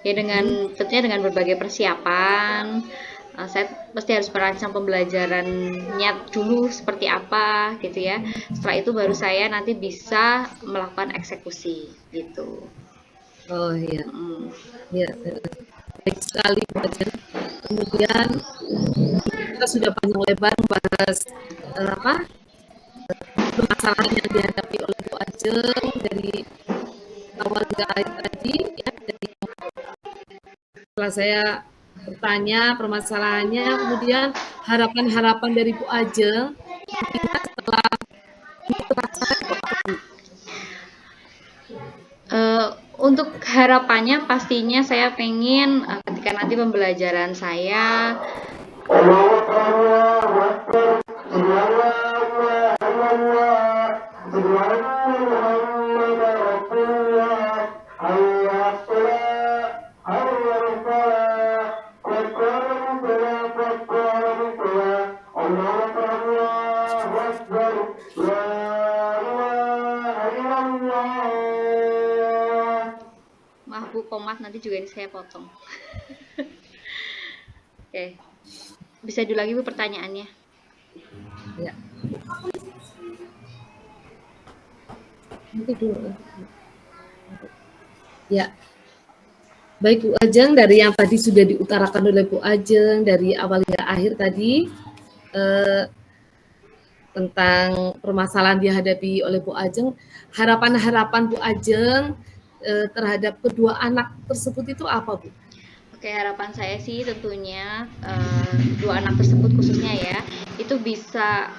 Ya dengan tentunya dengan berbagai persiapan. Saya pasti harus merancang pembelajarannya dulu seperti apa gitu ya. Setelah itu baru saya nanti bisa melakukan eksekusi gitu. Oh iya, Mm. iya. Baik sekali Bu Ajeng. Kemudian kita sudah panjang lebar membahas permasalahan yang dihadapi oleh Bu Ajeng dari awal hingga akhir tadi ya, dari setelah saya bertanya permasalahannya, kemudian harapan-harapan dari Bu Ajeng nantinya setelah ini terlaksana itu apa, Bu? Untuk harapannya pastinya saya pengen ketika nanti pembelajaran saya maaf Bu komat nanti juga ini saya potong. Oke. Bisa dulu lagi Bu pertanyaannya. Ya. Nanti dulu. Ya. Baik Bu Ajeng, dari yang tadi sudah diutarakan oleh Bu Ajeng dari awal hingga akhir tadi tentang permasalahan dihadapi oleh Bu Ajeng, harapan-harapan Bu Ajeng terhadap kedua anak tersebut itu apa, Bu? Oke, harapan saya sih tentunya dua anak tersebut khususnya ya itu bisa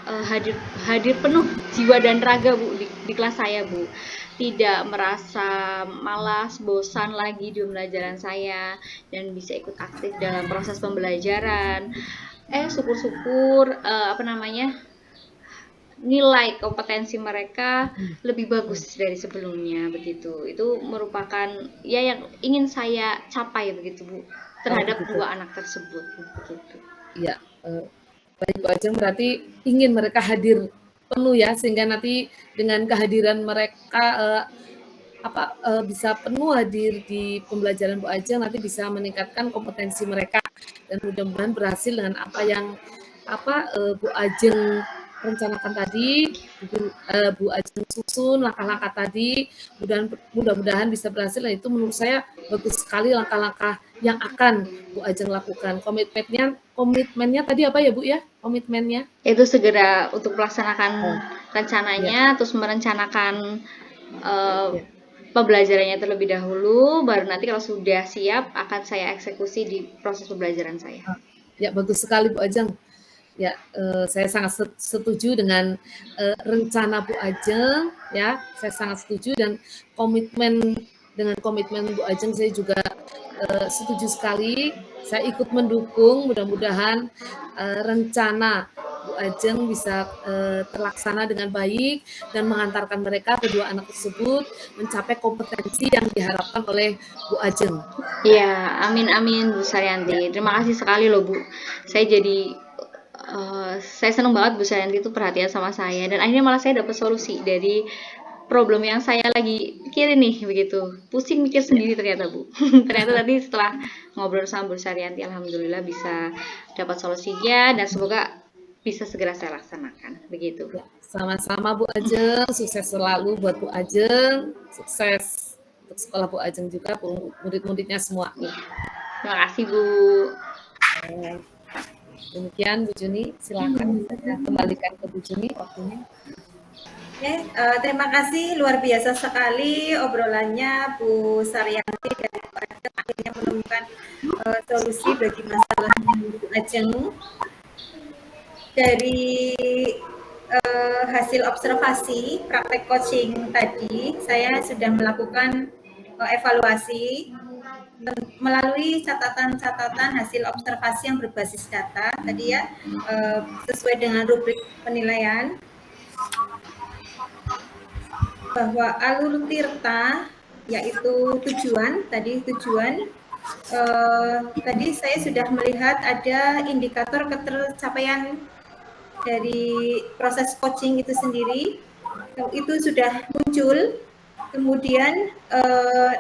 hadir penuh jiwa dan raga Bu di kelas saya Bu. Tidak merasa malas, bosan lagi di pembelajaran saya dan bisa ikut aktif dalam proses pembelajaran. Syukur-syukur apa namanya? Nilai kompetensi mereka lebih bagus dari sebelumnya begitu. Itu merupakan ya yang ingin saya capai begitu Bu terhadap dua anak tersebut begitu. Iya, baik Bu Ajeng berarti ingin mereka hadir penuh ya sehingga nanti dengan kehadiran mereka bisa penuh hadir di pembelajaran Bu Ajeng nanti bisa meningkatkan kompetensi mereka dan mudah-mudahan berhasil dengan apa yang Bu Ajeng rencanakan tadi, Bu Ajeng susun langkah-langkah tadi, mudah-mudahan bisa berhasil. Dan itu menurut saya bagus sekali langkah-langkah yang akan Bu Ajeng lakukan. Komitmennya tadi apa ya Bu ya? Komitmennya? Itu segera untuk melaksanakan rencananya, terus merencanakan pembelajarannya terlebih dahulu, baru nanti kalau sudah siap akan saya eksekusi di proses pembelajaran saya. Ya, bagus sekali Bu Ajeng. Ya, saya sangat setuju dengan rencana Bu Ajeng, ya, saya sangat setuju dan dengan komitmen Bu Ajeng saya juga setuju sekali. Saya ikut mendukung, mudah-mudahan rencana Bu Ajeng bisa terlaksana dengan baik dan mengantarkan mereka kedua anak tersebut mencapai kompetensi yang diharapkan oleh Bu Ajeng. Iya, amin amin Bu Saryanti. Terima kasih sekali loh Bu. Saya senang banget Bu Saryanti itu perhatian sama saya dan akhirnya malah saya dapat solusi dari problem yang saya lagi pikirin nih begitu. Pusing mikir sendiri ternyata Bu. Ternyata tadi setelah ngobrol sama Bu Saryanti, alhamdulillah bisa dapat solusinya dan semoga bisa segera saya laksanakan begitu. Ya, sama-sama Bu Ajeng, sukses selalu buat Bu Ajeng, sukses untuk sekolah Bu Ajeng juga, murid-muridnya semua. Ya. Terima kasih Bu. Demikian Bu Juni, silakan saya kembalikan ke Bu Juni waktunya. Oke, terima kasih luar biasa sekali obrolannya Bu Saryanti dan Bu Ajeng akhirnya menemukan solusi bagi masalah Bu Ajeng. Dari hasil observasi praktek coaching tadi, saya sudah melakukan evaluasi melalui catatan-catatan hasil observasi yang berbasis data tadi ya, sesuai dengan rubrik penilaian bahwa alur tirta yaitu tujuan tadi saya sudah melihat ada indikator ketercapaian dari proses coaching itu sendiri, itu sudah muncul. Kemudian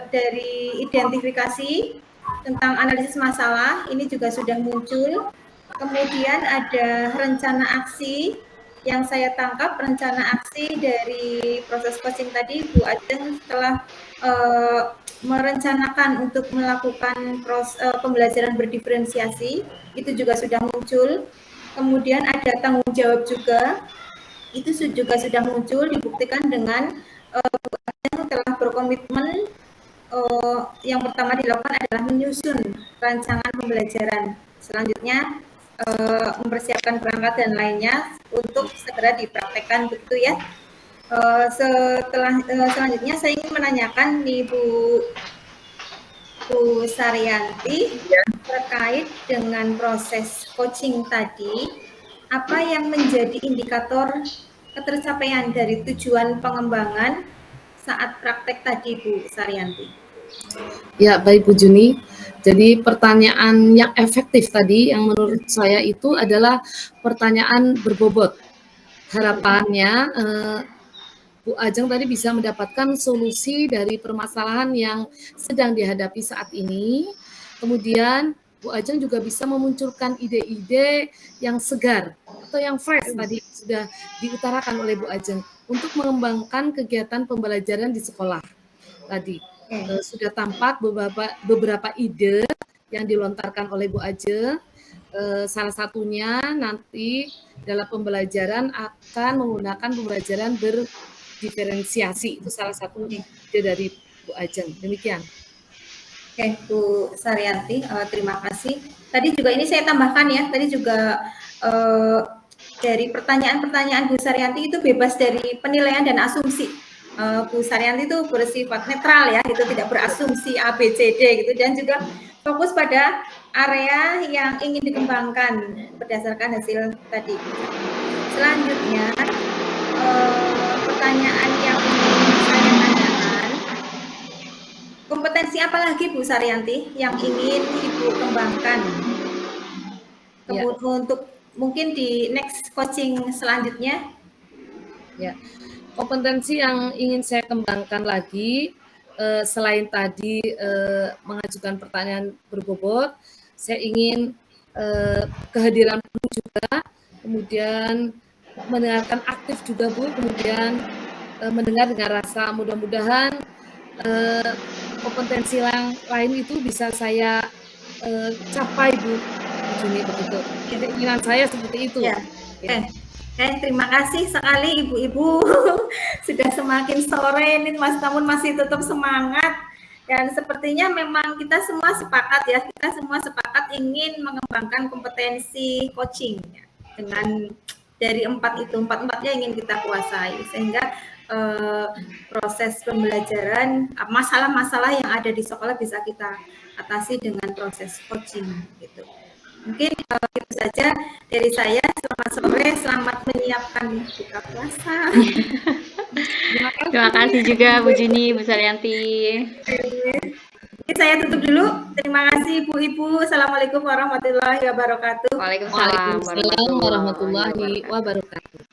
dari identifikasi tentang analisis masalah, ini juga sudah muncul. Kemudian ada rencana aksi yang saya tangkap, rencana aksi dari proses coaching tadi, Bu Ajeng telah merencanakan untuk melakukan pembelajaran berdiferensiasi, itu juga sudah muncul. Kemudian ada tanggung jawab juga, itu juga sudah muncul, dibuktikan dengan Bu Ajeng telah berkomitmen. Yang pertama dilakukan adalah menyusun rancangan pembelajaran, selanjutnya mempersiapkan perangkat dan lainnya untuk segera dipraktekkan begitu ya. Selanjutnya saya ingin menanyakan nih Bu Saryanti terkait dengan proses coaching tadi, apa yang menjadi indikator ketercapaian dari tujuan pengembangan saat praktek tadi Bu Saryanti? Ya, baik Bu Juni. Jadi pertanyaan yang efektif tadi yang menurut saya itu adalah pertanyaan berbobot. Harapannya Bu Ajeng tadi bisa mendapatkan solusi dari permasalahan yang sedang dihadapi saat ini. Kemudian Bu Ajeng juga bisa memunculkan ide-ide yang segar atau yang fresh tadi sudah diutarakan oleh Bu Ajeng untuk mengembangkan kegiatan pembelajaran di sekolah tadi. Sudah tampak beberapa ide yang dilontarkan oleh Bu Ajeng. Salah satunya nanti dalam pembelajaran akan menggunakan pembelajaran berdiferensiasi, itu salah satu ide dari Bu Ajeng. Demikian. Oke, Bu Saryanti, terima kasih. Tadi juga ini saya tambahkan ya, tadi juga dari pertanyaan-pertanyaan Bu Saryanti itu bebas dari penilaian dan asumsi. Bu Saryanti itu bersifat netral ya, gitu, tidak berasumsi A, B, C, D gitu, dan juga fokus pada area yang ingin dikembangkan berdasarkan hasil tadi. Selanjutnya, pertanyaan yang ingin saya tanyakan, kompetensi apa lagi Bu Saryanti yang ingin Ibu kembangkan? Kemudian untuk mungkin di next coaching selanjutnya? Ya, kompetensi yang ingin saya kembangkan lagi selain tadi mengajukan pertanyaan berbobot, saya ingin kehadiran penuh juga, kemudian mendengarkan aktif juga Bu, kemudian mendengar dengan rasa, mudah-mudahan kompetensi lain itu bisa saya capai Bu Juni begitu. Keinginan saya seperti itu. Ya. Terima kasih sekali ibu-ibu sudah semakin sore ini Mas, namun masih tetap semangat dan sepertinya memang kita semua sepakat ya, kita semua sepakat ingin mengembangkan kompetensi coaching ya, dengan dari empat-empatnya ingin kita kuasai sehingga proses pembelajaran masalah-masalah yang ada di sekolah bisa kita atasi dengan proses coaching gitu. Mungkin itu saja dari saya. Selamat sore, selamat menyiapkan buka puasa. Terima kasih juga Bu Juni, Bu Saryanti. Oke, saya tutup dulu. Terima kasih Ibu-Ibu. Assalamualaikum warahmatullahi wabarakatuh. Waalaikumsalam Waalaikumsalam warahmatullahi wabarakatuh.